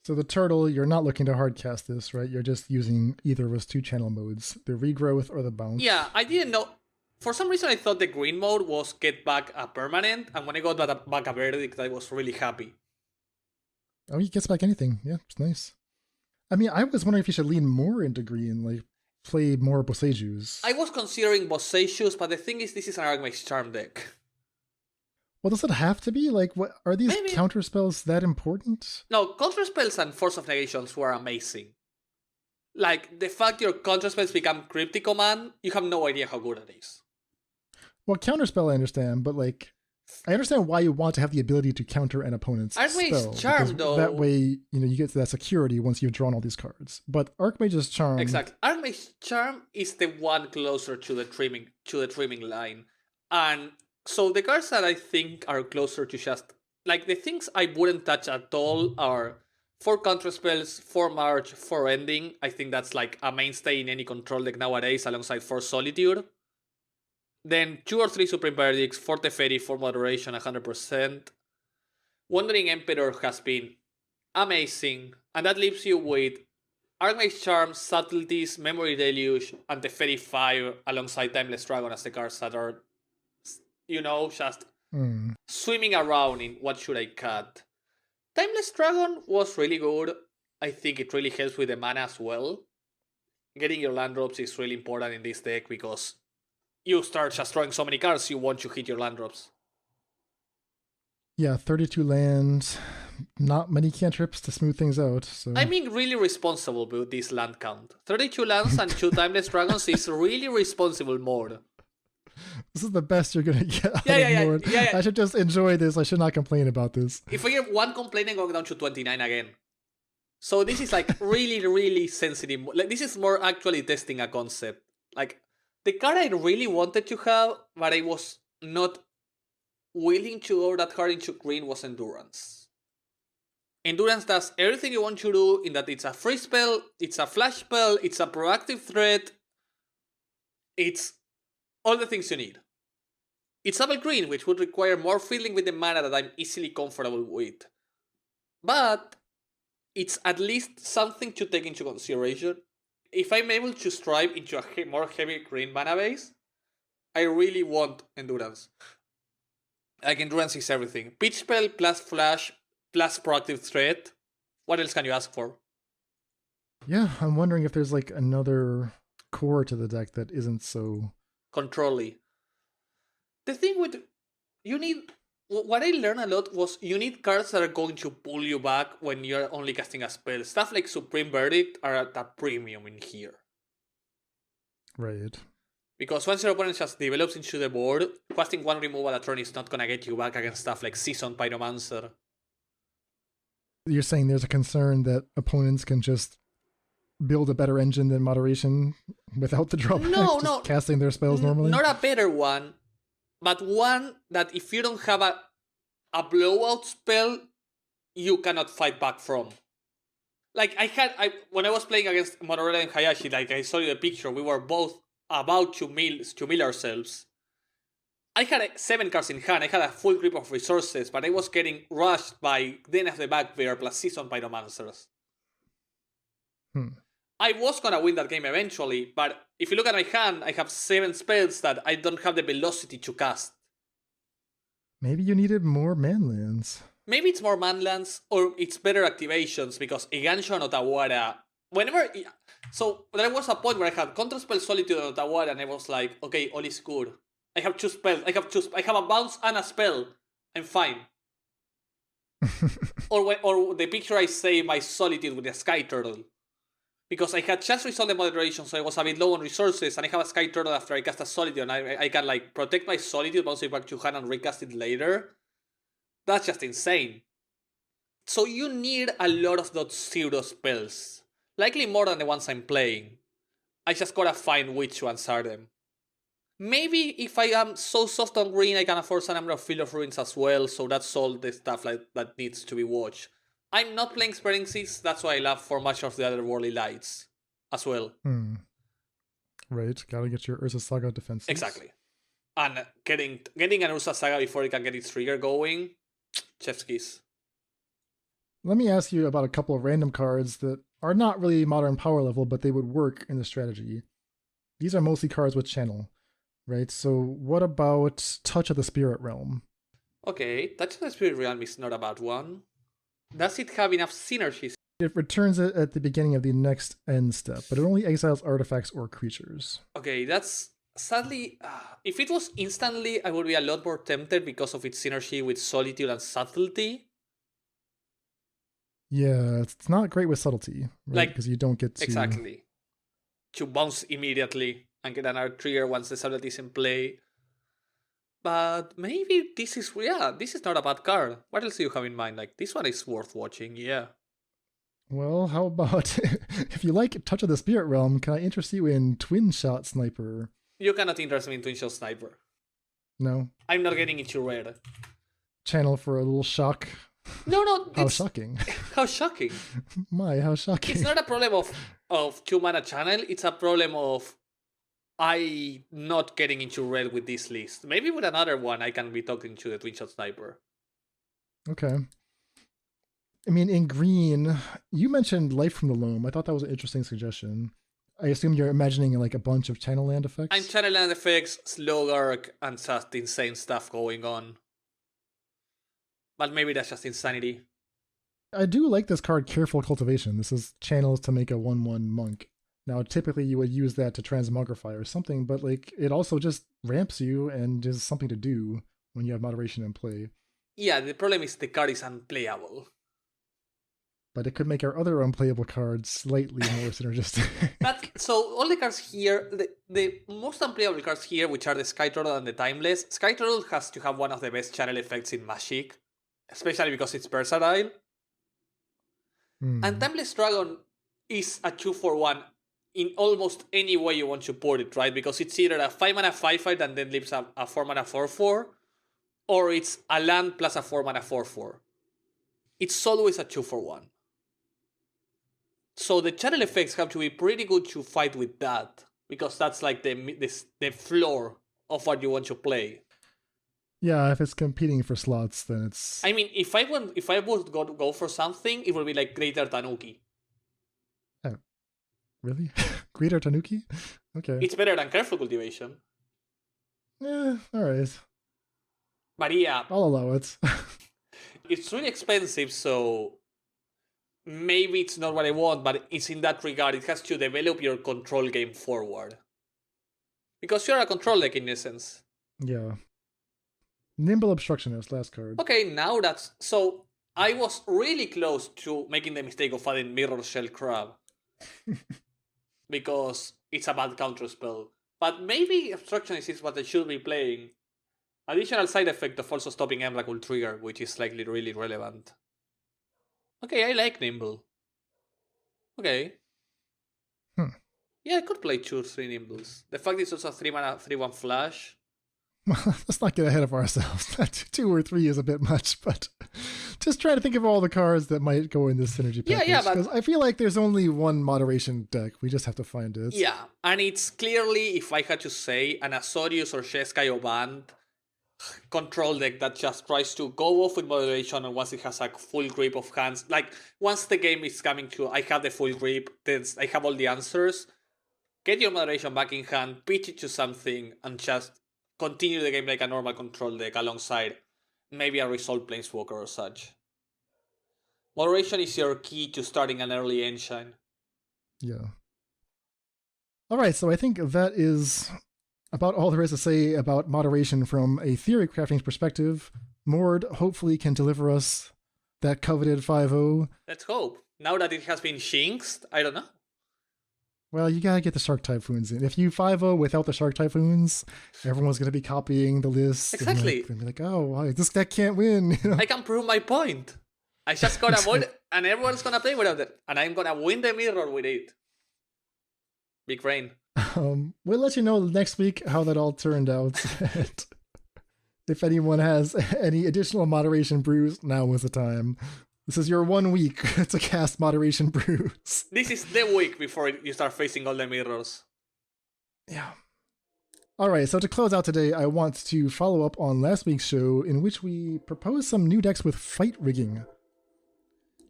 So the turtle, you're not looking to hardcast this, right? You're just using either of those 2 channel modes, the regrowth or the bounce. Yeah, I didn't know. For some reason, I thought the green mode was get back a permanent, and when I got back a verdict, I was really happy. Oh, he gets back anything. Yeah, it's nice. I mean, I was wondering if you should lean more into green, like play more Boseijus. I was considering Boseijus, but the thing is, this is an Archmage's Charm deck. Well, does it have to be? Like, what are these counter spells that important? No, counter spells and Force of Negations were amazing. Like, the fact your counter spells become Cryptic Command, you have no idea how good it is. Well, counterspell I understand, but like, I understand why you want to have the ability to counter an opponent's spell. Charm, though. That way, you know, you get to that security once you've drawn all these cards. But Archmage's Charm... Exactly. Archmage's Charm is the one closer to the trimming line. And so the cards that I think are closer to just... Like, the things I wouldn't touch at all are 4 counter spells, 4 March, 4 Ending. I think that's like a mainstay in any control deck nowadays, alongside 4 Solitude. Then 2 or 3 Supreme Verdicts, 4 Teferi, 4 Moderation, 100%. Wandering Emperor has been amazing, and that leaves you with Archmage's Charm, Subtleties, Memory Deluge, and Teferi 5 alongside Timeless Dragon as the cards that are, you know, just swimming around in what should I cut. Timeless Dragon was really good. I think it really helps with the mana as well. Getting your land drops is really important in this deck because you start just drawing so many cards, you want to hit your land drops. Yeah, 32 lands, not many cantrips to smooth things out. So I'm being really responsible with this land count. 32 lands and 2 Timeless Dragons is really responsible mode. This is the best you're gonna get out of Mord. Yeah. I should just enjoy this. I should not complain about this. If I get one complaint, I'm going down to 29 again. So this is like really, really sensitive. Like, this is more actually testing a concept. Like, the card I really wanted to have, but I was not willing to go that hard into green, was Endurance. Endurance does everything you want to do, in that it's a free spell, it's a flash spell, it's a proactive threat, it's all the things you need. It's double green, which would require more fiddling with the mana that I'm easily comfortable with. But it's at least something to take into consideration. If I'm able to strive into a more heavy green mana base, I really want Endurance. Like, Endurance is everything. Pitch spell plus flash plus proactive threat. What else can you ask for? Yeah, I'm wondering if there's like another core to the deck that isn't so Control-y. The thing with you need what I learned a lot was you need cards that are going to pull you back when you're only casting a spell. Stuff like Supreme Verdict are at a premium in here. Right. Because once your opponent just develops into the board, casting one removal a turn is not gonna get you back against stuff like Seasoned Pyromancer. You're saying there's a concern that opponents can just build a better engine than Moderation without the drawback? No. Casting their spells normally? Not a better one, but one that if you don't have a blowout spell, you cannot fight back from. Like, when I was playing against Motorola and Hayashi, like I saw you the picture, we were both about to mill ourselves. I had 7 cards in hand, I had a full grip of resources, but I was getting rushed by Den of the Bugbear plus Seasoned Pyromancers. I was gonna win that game eventually, but if you look at my hand, I have 7 spells that I don't have the velocity to cast. Maybe you needed more manlands. Maybe it's more manlands, or it's better activations, because Igansho and Otawara, so there was a point where I had Counterspell, Solitude, and Otawara, and I was like, okay, all is good. I have 2 spells, I have a bounce and a spell, I'm fine. or the picture I say my Solitude with a Sky Turtle. Because I had just resolved the moderation, so I was a bit low on resources, and I have a Sky Turtle after I cast a Solitude, and I can like protect my Solitude, bounce it back to hand, and recast it later. That's just insane. So you need a lot of those zero spells. Likely more than the ones I'm playing. I just gotta find which ones are them. Maybe if I am so soft on green, I can afford a number of Field of Ruins as well, so that's all the stuff like that needs to be watched. I'm not playing Spreading Seas, that's why I love for March of the Otherworldly Lights as well. Right, gotta get your Urza Saga defenses. Exactly. And getting an Urza Saga before it can get its trigger going, chef's kiss. Let me ask you about a couple of random cards that are not really modern power level, but they would work in the strategy. These are mostly cards with channel, right? So what about Touch of the Spirit Realm? Okay, Touch of the Spirit Realm is not a bad one. Does it have enough synergies? It returns it at the beginning of the next end step, but it only exiles artifacts or creatures. Okay, that's sadly... if it was instantly, I would be a lot more tempted because of its synergy with Solitude and Subtlety. Yeah, it's not great with Subtlety, right? Because you don't get to... Exactly. To bounce immediately and get another trigger once the Subtlety is in play. But maybe this is not a bad card. What else do you have in mind? Like, this one is worth watching, yeah. Well, how about, if you like Touch of the Spirit Realm, can I interest you in Twin Shot Sniper? You cannot interest me in Twin Shot Sniper. No? I'm not getting into red. Channel for a little shock. No. How shocking. How shocking. How shocking. It's not a problem of 2-mana channel, it's a problem of I not getting into red with this list. Maybe with another one I can be talking to the Twin Shot Sniper. Okay. I mean, in green, you mentioned Life from the Loam. I thought that was an interesting suggestion. I assume you're imagining like a bunch of channel land effects? I'm channel land effects, slow arc, and just insane stuff going on. But maybe that's just insanity. I do like this card, Careful Cultivation. This is channels to make a 1/1 monk. Now, typically you would use that to transmogrify or something, but like it also just ramps you and is something to do when you have moderation in play. Yeah, the problem is the card is unplayable. But it could make our other unplayable cards slightly more synergistic. So all the cards here, the most unplayable cards here, which are the Sky Turtle and the Timeless, Sky Turtle has to have one of the best channel effects in Magic, especially because it's versatile. And Timeless Dragon is a 2-for-1 in almost any way you want to put it, right? Because it's either a 5-mana 5/5 and then leaves a 4-mana 4/4, or it's a land plus a 4-mana 4/4. It's always a 2-for-1. So the channel effects have to be pretty good to fight with that, because that's like the floor of what you want to play. Yeah, if it's competing for slots, then it's... I mean, if I would go for something, it would be like Greater Tanuki. Oh, really? Greater Tanuki? Okay. It's better than Careful Cultivation. Yeah, alright. But yeah. I'll allow it. It's really expensive, so maybe it's not what I want, but it's in that regard. It has to develop your control game forward. Because you're a control deck in essence. Yeah. Nimble Obstructionist, last card. Okay, now that's... So, I was really close to making the mistake of adding Mirror Shell Crab. Because it's a bad counter spell. But maybe Obstructionist is what I should be playing. Additional side effect of also stopping Emrak will trigger, which is likely really relevant. Okay, I like Nimble. Okay. Yeah, I could play 2-3 Nimbles. The fact it's also a 3-mana 3-1 flash. Well, let's not get ahead of ourselves. 2 or 3 is a bit much, but just try to think of all the cards that might go in this synergy package. Yeah, but... Because I feel like there's only one moderation deck. We just have to find it. Yeah, and it's clearly, if I had to say, an Azorius or Jeskai or Bant control deck that just tries to go off with moderation, and once it has a full grip of hands, like once the game is coming to I have the full grip, then I have all the answers, get your moderation back in hand, pitch it to something, and just continue the game like a normal control deck alongside maybe a Resolve Planeswalker or such. Moderation is your key to starting an early engine. Yeah. Alright, so I think that is about all there is to say about moderation from a theory crafting perspective. Mord hopefully can deliver us that coveted 5-0. Let's hope. Now that it has been jinxed, I don't know. Well, you gotta get the Shark Typhoons in. If you 5-0 without the Shark Typhoons, everyone's gonna be copying the list. Exactly. And be like, oh, why? This deck can't win. You know? I can prove my point. I just gotta avoid it, and everyone's gonna play without it. And I'm gonna win the mirror with it. Big rain. We'll let you know next week how that all turned out. If anyone has any additional moderation brews, now is the time. This is your 1 week to cast moderation brews. This is the week before you start facing all the mirrors. Yeah. Alright, so to close out today, I want to follow up on last week's show in which we proposed some new decks with fight rigging.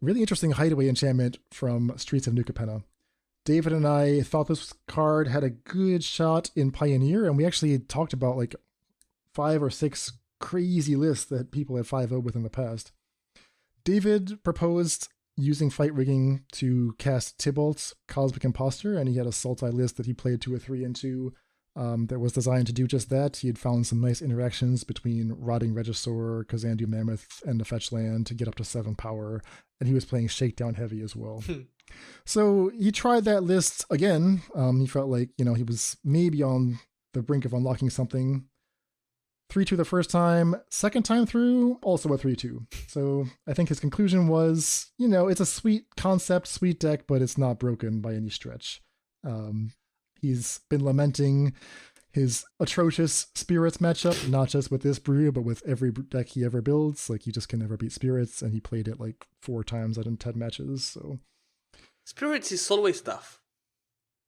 Really interesting hideaway enchantment from Streets of New Capenna. David and I thought this card had a good shot in Pioneer, and we actually talked about like 5 or 6 crazy lists that people had 5-0 with in the past. David proposed using fight rigging to cast Tybalt's Cosmic Imposter, and he had a Sultai list that he played 2 or 3 into that was designed to do just that. He had found some nice interactions between Rotting Regisaur, Kazandu Mammoth, and the fetch land to get up to 7 power, and he was playing Shakedown Heavy as well. So he tried that list again. He felt like, he was maybe on the brink of unlocking something. 3-2 the first time, second time through, also a 3-2. So I think his conclusion was, it's a sweet concept, sweet deck, but it's not broken by any stretch. He's been lamenting his atrocious Spirits matchup, not just with this brew, but with every deck he ever builds. Like, he just can never beat Spirits, and he played it like 4 times out of 10 matches, so... Spirits is always tough.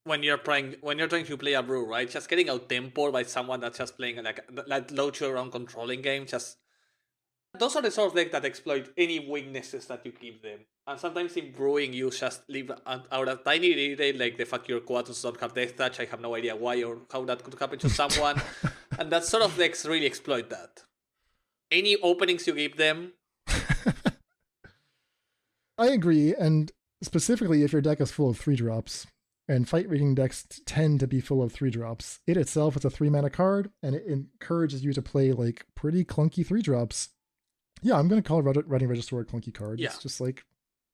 When you're trying to play a brew, right? Just getting out tempo by someone that's just playing like low to your own controlling game. Just those are the sort of decks that exploit any weaknesses that you give them. And sometimes in brewing, you just leave out a tiny detail, like the fact your Quatus don't have Death Touch. I have no idea why or how that could happen to someone. And that sort of decks really exploit that. Any openings you give them. I agree, and specifically if your deck is full of 3-drops. And fight rigging decks tend to be full of 3-drops. It itself is a 3-mana card, and it encourages you to play like pretty clunky 3-drops. Yeah, I'm going to call Rotting Regisaur a clunky card. Yeah. It's just like,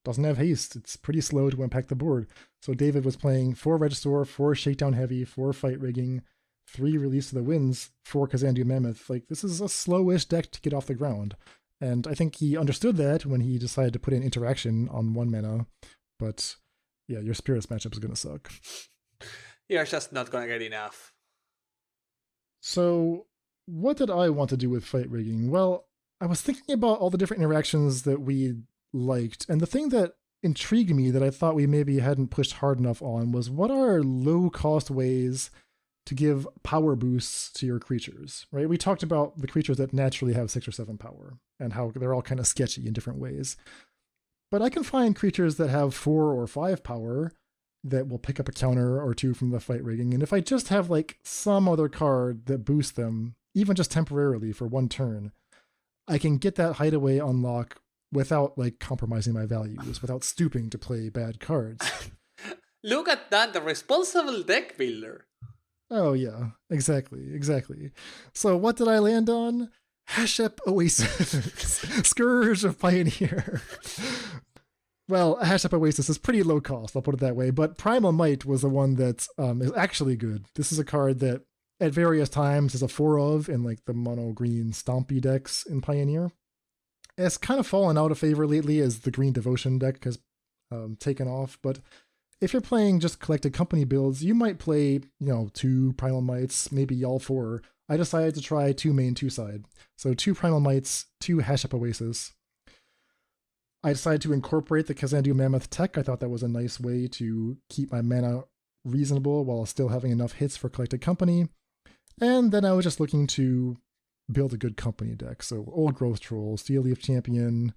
doesn't have haste. It's pretty slow to impact the board. So David was playing 4 Regisaur, 4 Shakedown Heavy, 4 fight rigging, 3 Release of the Winds, 4 Kazandu Mammoth. Like, this is a slowish deck to get off the ground. And I think he understood that when he decided to put in Interaction on 1 mana. But... yeah, your Spirits matchup is going to suck. You're just not going to get enough. So, what did I want to do with fight rigging? Well, I was thinking about all the different interactions that we liked, and the thing that intrigued me that I thought we maybe hadn't pushed hard enough on was what are low-cost ways to give power boosts to your creatures, right? We talked about the creatures that naturally have 6 or 7 power, and how they're all kind of sketchy in different ways. But I can find creatures that have 4 or 5 power that will pick up a counter or 2 from the fight rigging. And if I just have like some other card that boosts them, even just temporarily for 1 turn, I can get that hideaway unlock without like compromising my values, without stooping to play bad cards. Look at that, the responsible deck builder. Oh yeah, exactly. So what did I land on? Hashep Oasis, Scourge of Pioneer. Well, Hashep Oasis is pretty low cost, I'll put it that way, but Primal Might was the one that is actually good. This is a card that at various times is a 4 of in like the mono green stompy decks in Pioneer. It's kind of fallen out of favor lately as the green devotion deck has taken off, but if you're playing just collected company builds, you might play, 2 Primal Mights, maybe all 4. I decided to try 2 main, 2 side. So 2 Primal Mights, 2 Hashep Oasis. I decided to incorporate the Kazandu Mammoth tech. I thought that was a nice way to keep my mana reasonable while still having enough hits for collected company. And then I was just looking to build a good company deck. So Old Growth Troll, Steel Leaf Champion,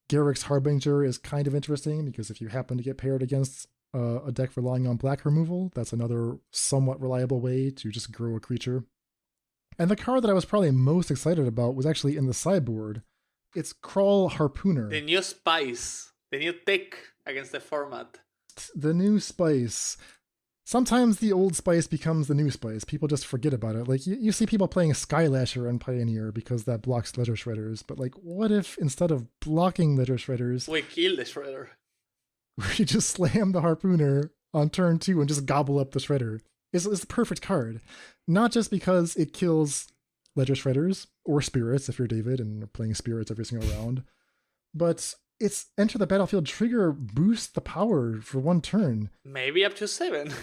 Garrick's Harbinger is kind of interesting because if you happen to get paired against a deck relying on black removal, that's another somewhat reliable way to just grow a creature. And the card that I was probably most excited about was actually in the sideboard. It's Crawl Harpooner. The new spice, the new tech against the format. The new spice. Sometimes the old spice becomes the new spice. People just forget about it. Like, you see people playing Skylasher on Pioneer because that blocks Ledger Shredders. But, like, what if instead of blocking Ledger Shredders, we kill the Shredder? We just slam the Harpooner on turn 2 and just gobble up the Shredder. It's the perfect card. Not just because it kills Ledger Shredders or Spirits if you're David and you're playing Spirits every single round, but it's enter the battlefield trigger boosts the power for 1 turn. Maybe up to 7.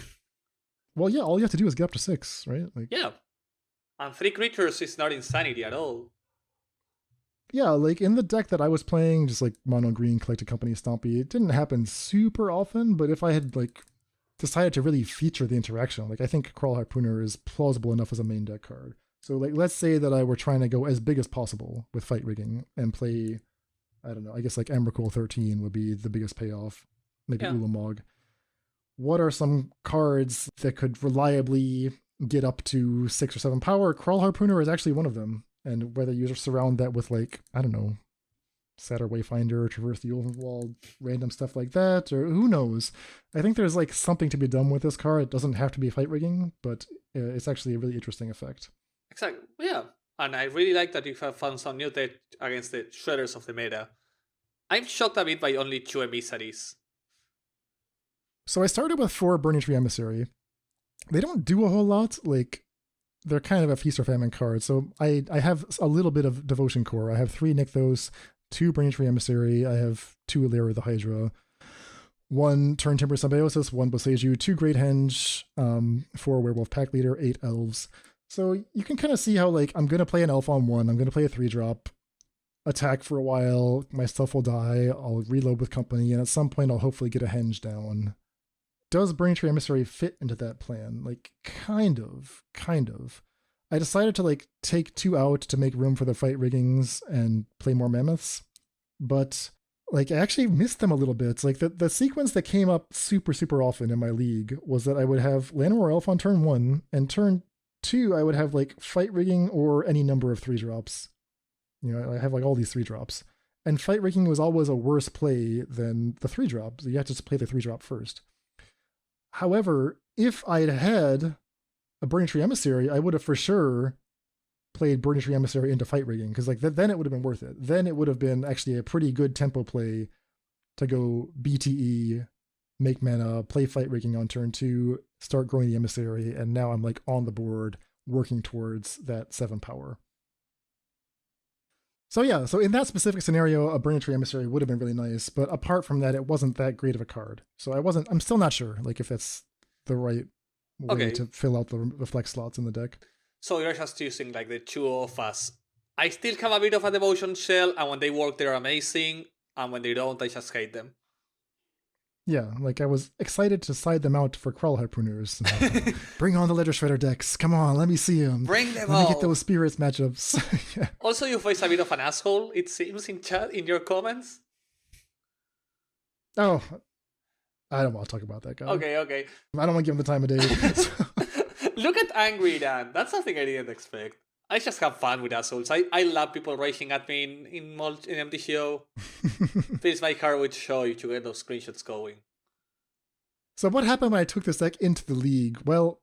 Well, yeah, all you have to do is get up to 6, right? Like, yeah. And 3 creatures is not insanity at all. Yeah, like in the deck that I was playing, just like mono green collected company stompy, it didn't happen super often, but if I had like decided to really feature the interaction, like I think Crawl Harpooner is plausible enough as a main deck card. So like let's say that I were trying to go as big as possible with fight rigging and play, I don't know, I guess like Emrakul 13 would be the biggest payoff, maybe Ulamog. What are some cards that could reliably get up to 6 or 7 power? Crawl Harpooner is actually one of them. And whether you surround that with like, I don't know, Satyr Wayfinder, Traverse the Overwall, random stuff like that, or who knows. I think there's like something to be done with this card. It doesn't have to be fight rigging, but it's actually a really interesting effect. Exactly, yeah. And I really like that you have found some new tech against the shredders of the meta. I'm shocked a bit by only 2 emissaries. So I started with 4 Burning Tree Emissary. They don't do a whole lot, like, they're kind of a feast or famine card. So I have a little bit of Devotion Core. I have 3 Nykthos, 2 Burning Tree Emissary. I have 2 Illyria the Hydra, 1 Turn Timber Symbiosis, 1 Boseiju, 2 Great Henge, 4 Werewolf Pack Leader, 8 Elves. So you can kind of see how like I'm going to play an elf on 1. I'm going to play a 3-drop, attack for a while. My stuff will die. I'll reload with company. And at some point I'll hopefully get a Henge down. Does Burning Tree Emissary fit into that plan? Like, kind of. I decided to like take 2 out to make room for the fight riggings and play more mammoths, but like I actually missed them a little bit. Like the sequence that came up super often in my league was that I would have Llanowar Elf on turn 1, and turn 2 I would have like fight rigging or any number of 3-drops. You know, I have like all these 3-drops, and fight rigging was always a worse play than the 3-drop. So you have to just play the 3-drop first. However, if I'd had a Burning Tree Emissary, I would have for sure played Burning Tree Emissary into fight rigging, because like then it would have been worth it. Then it would have been actually a pretty good tempo play to go BTE, make mana, play fight rigging on turn 2, start growing the Emissary, and now I'm like on the board working towards that 7 power. So yeah, so in that specific scenario, a Burning Tree Emissary would have been really nice, but apart from that, it wasn't that great of a card. So I'm still not sure like if it's the right way to fill out the flex slots in the deck. So you're just using like the 2 of us. I still have a bit of a devotion shell, and when they work, they're amazing, and when they don't, I just hate them. Yeah, like I was excited to side them out for Crawl Harpooners. Bring on the Ledger Shredder decks. Come on, let me see them. Bring them all. Let me get those Spirits matchups. Yeah. Also, you face a bit of an asshole, it seems, in chat, in your comments. Oh, I don't want to talk about that guy. Okay. I don't want to give him the time of day. So. Look at Angry Dan. That's something I didn't expect. I just have fun with assholes. I love people raging at me in empty show. Fills my heart with joy to get those screenshots going. So what happened when I took this deck into the league? Well,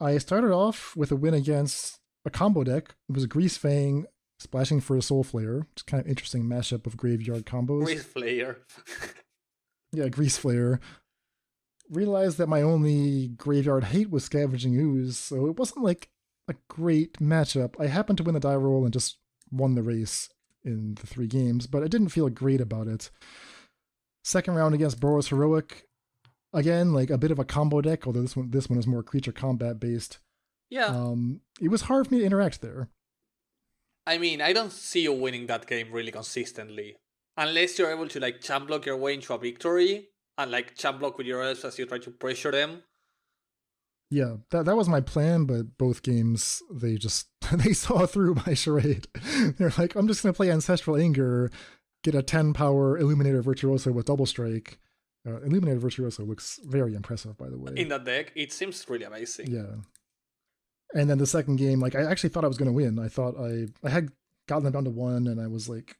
I started off with a win against a combo deck. It was Grease Fang, splashing for a Soul Flare. It's kind of interesting mashup of graveyard combos. Grease Flare. Yeah, Grease Flare. Realized that my only graveyard hate was Scavenging Ooze, so it wasn't like a great matchup. I happened to win the die roll and just won the race in the 3 games, but I didn't feel great about it. Second round against Boros Heroic, again, like a bit of a combo deck, although this one is more creature combat based. Yeah. It was hard for me to interact there. I mean, I don't see you winning that game really consistently. Unless you're able to like champ block your way into a victory and like champ block with your elves as you try to pressure them. Yeah, that was my plan, but both games, they saw through my charade. They're like, I'm just going to play Ancestral Anger, get a 10 power Illuminator Virtuoso with double strike. Illuminator Virtuoso looks very impressive, by the way. In that deck, it seems really amazing. Yeah. And then the second game, like, I actually thought I was going to win. I thought I had gotten them down to 1, and I was like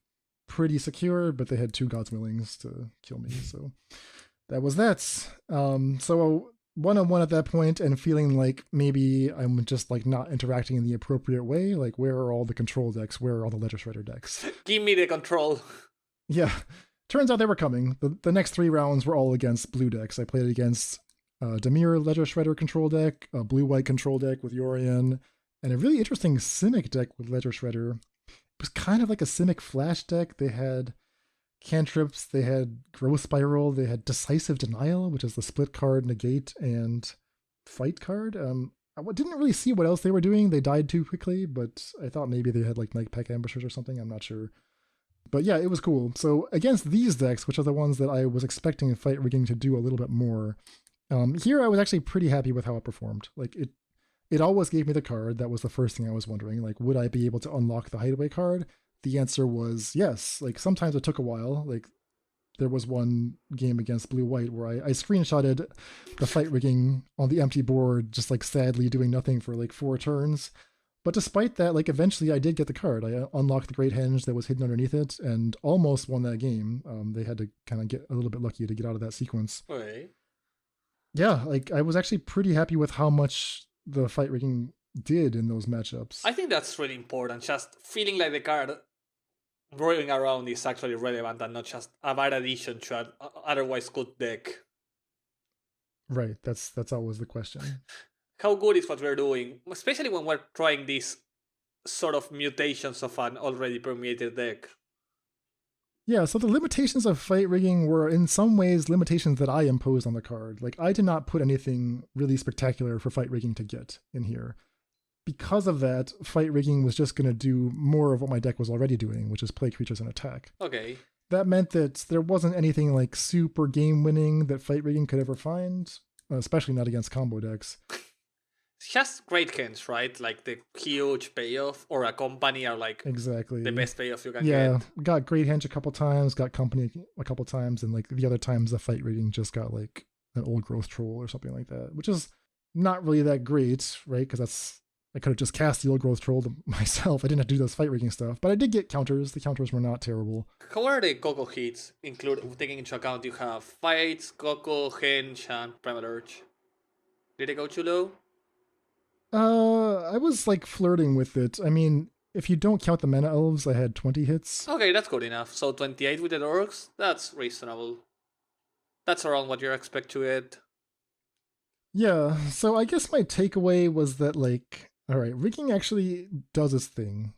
pretty secure, but they had 2 God's Willings to kill me. So that was that. So 1-on-1 at that point, and feeling like maybe I'm just like not interacting in the appropriate way. Like, where are all the control decks? Where are all the Ledger Shredder decks? Give me the control. Yeah. Turns out they were coming. The next 3 rounds were all against blue decks. I played against Dimir Ledger Shredder control deck, a blue-white control deck with Yorion, and a really interesting Simic deck with Ledger Shredder. It was kind of like a Simic Flash deck. They had cantrips, they had Growth Spiral, they had Decisive Denial, which is the split card, negate, and fight card. I didn't really see what else they were doing. They died too quickly, but I thought maybe they had like Night Pack Ambushers or something. I'm not sure. But yeah, it was cool. So against these decks, which are the ones that I was expecting Fight Rigging to do a little bit more, here I was actually pretty happy with how it performed. Like, it always gave me the card. That was the first thing I was wondering. Like, would I be able to unlock the Hideaway card? The answer was yes. Like, sometimes it took a while. Like, there was one game against Blue-White where I screenshotted the Fight Rigging on the empty board, just like sadly doing nothing for like 4 turns. But despite that, like, eventually I did get the card. I unlocked the Great Henge that was hidden underneath it and almost won that game. They had to kind of get a little bit lucky to get out of that sequence. Okay. Yeah, like, I was actually pretty happy with how much the Fight Rigging did in those matchups. I think that's really important. Just feeling like the card rolling around is actually relevant and not just a bad addition to an otherwise good deck. Right, that's always the question. How good is what we're doing, especially when we're trying these sort of mutations of an already permeated deck. Yeah, so the limitations of Fight Rigging were in some ways limitations that I imposed on the card. Like, I did not put anything really spectacular for Fight Rigging to get in here. Because of that, Fight Rigging was just going to do more of what my deck was already doing, which is play creatures and attack. Okay. That meant that there wasn't anything like super game-winning that Fight Rigging could ever find, especially not against combo decks. It's just great hints, right? Like the huge payoff or a company are like exactly the best payoff you can get. get. Got Great Henge a couple times, got company a couple times, and like the other times the Fight Rigging just got like an Old Growth Troll or something like that, which is not really that great, right? Because I could have just cast the Old Growth Troll myself. I didn't have to do those Fight Rigging stuff, but I did get counters. The counters were not terrible. How are the Coco hits, taking into account you have Fights, Coco, Henge, and Primal Urge? Did they go too low? I was like flirting with it. I mean, if you don't count the Mana Elves, I had 20 hits. Okay, that's good enough. So 28 with the Orcs, that's reasonable. That's around what you expect to hit. Yeah, so I guess my takeaway was that, like, alright, rigging actually does its thing.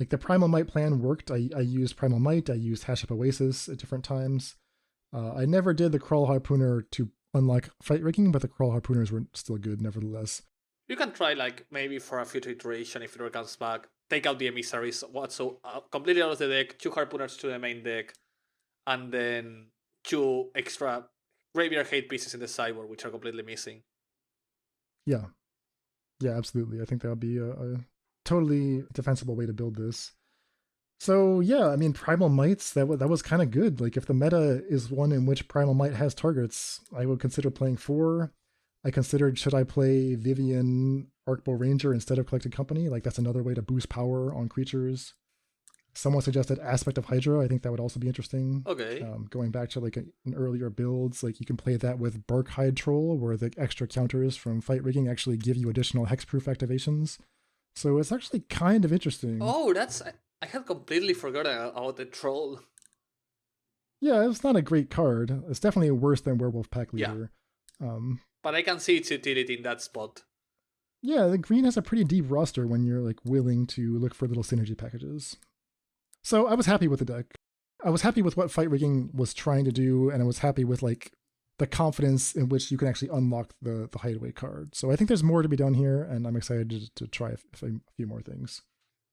Like, the Primal Might plan worked. I used Primal Might, I used Hash Up Oasis at different times. I never did the Crawl Harpooner to unlock Fight Rigging, but the Crawl Harpooners were still good nevertheless. You can try, like, maybe for a future iteration if it comes back, take out the emissaries, completely out of the deck, 2 harpooners to the main deck, and then 2 extra graveyard hate pieces in the sideboard, which are completely missing. Yeah, absolutely. I think that would be a totally defensible way to build this. So yeah, I mean, Primal Mights, that was kind of good. Like, if the meta is one in which Primal Might has targets, I would consider playing 4. I considered, should I play Vivian Arcbow Ranger instead of Collected Company? Like, that's another way to boost power on creatures. Someone suggested Aspect of Hydra. I think that would also be interesting. Okay. Going back to like an earlier builds, like you can play that with Barkhide Troll, where the extra counters from Fight Rigging actually give you additional hexproof activations. So it's actually kind of interesting. Oh, I had completely forgotten about the troll. Yeah, it's not a great card. It's definitely worse than Werewolf Pack Leader. Yeah. But I can see its utility in that spot. Yeah, the green has a pretty deep roster when you're like willing to look for little synergy packages. So I was happy with the deck. I was happy with what Fight Rigging was trying to do, and I was happy with like the confidence in which you can actually unlock the hideaway card. So I think there's more to be done here, and I'm excited to try a few more things.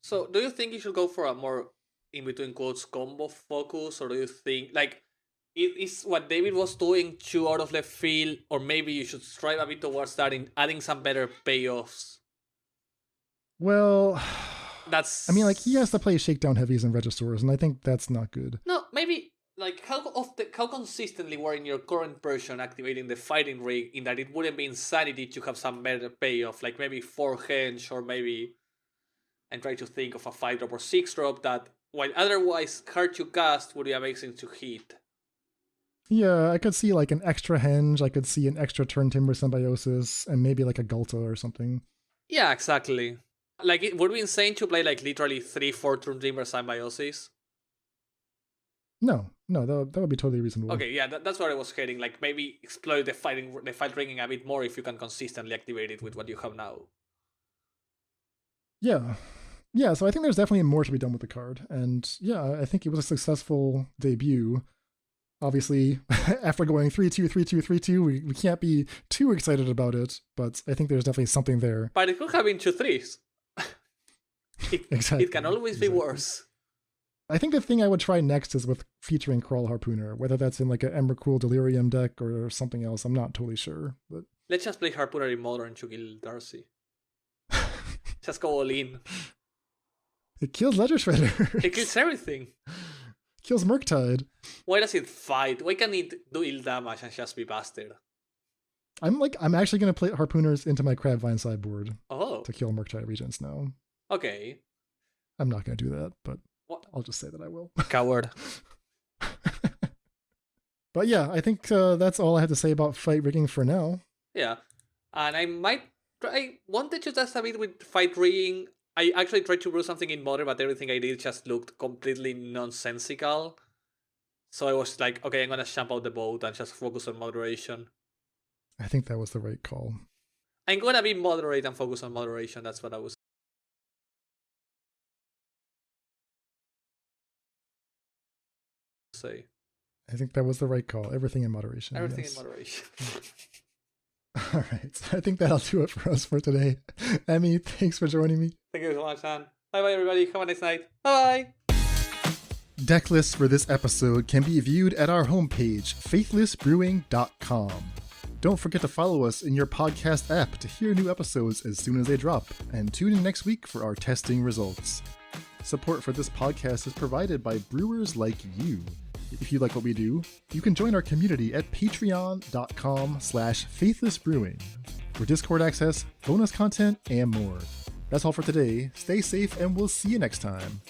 So do you think you should go for a more in between quotes combo focus, or do you think like is what David was doing too out of left field, or maybe you should strive a bit towards that in adding some better payoffs? Well, I mean, like, he has to play Shakedown Heavies and Registors, and I think that's not good. No, maybe like how consistently were in your current version activating the fighting rig, in that it wouldn't be insanity to have some better payoff, like maybe 4 henge, or maybe I'm trying to think of a 5-drop or 6-drop that, while otherwise hard to cast, would be amazing to hit. Yeah, I could see like an extra henge, I could see an extra Turn Timber Symbiosis, and maybe like a Gulta or something. Yeah, exactly. Like, it would be insane to play like literally 3-4 Turn Timber Symbiosis. No, that would be totally reasonable. Okay, yeah, that's where I was heading. Like, maybe exploit the fight ringing a bit more if you can consistently activate it with what you have now. Yeah, so I think there's definitely more to be done with the card. And yeah, I think it was a successful debut. Obviously, after going 3-2, 3-2, 3-2, we can't be too excited about it, but I think there's definitely something there. But it could have been 2-3s. Exactly. It can always be worse. I think the thing I would try next is with featuring Crawl Harpooner, whether that's in like an Emrakul Delirium deck or something else. I'm not totally sure. But let's just play Harpooner in Modern to kill Darcy. Just go all in. It kills Ledger Shredder. It kills everything. Kills Murktide. Why does it fight? Why can't it do ill damage and just be bastard? I'm actually gonna play Harpooners into my Crabvine sideboard to kill Murktide Regents now. Okay. I'm not gonna do that, but what? I'll just say that I will. Coward. But yeah, I think that's all I have to say about Fight Rigging for now. Yeah, and I wanted to test a bit with Fight Rigging. I actually tried to brew something in Modern, but everything I did just looked completely nonsensical. So I was like, okay, I'm gonna jump out the boat and just focus on moderation. I think that was the right call. I'm gonna be moderate and focus on moderation. That's what I was say. I think that was the right call. Everything in moderation. Everything in moderation. All right. I think that'll do it for us for today. Emmy, thanks for joining me. Thank you so much, man. Bye-bye, everybody. Have a nice night. Bye-bye. Deck lists for this episode can be viewed at our homepage, faithlessbrewing.com. Don't forget to follow us in your podcast app to hear new episodes as soon as they drop, and tune in next week for our testing results. Support for this podcast is provided by brewers like you. If you like what we do, you can join our community at patreon.com/faithlessbrewing for Discord access, bonus content, and more. That's all for today. Stay safe, and we'll see you next time.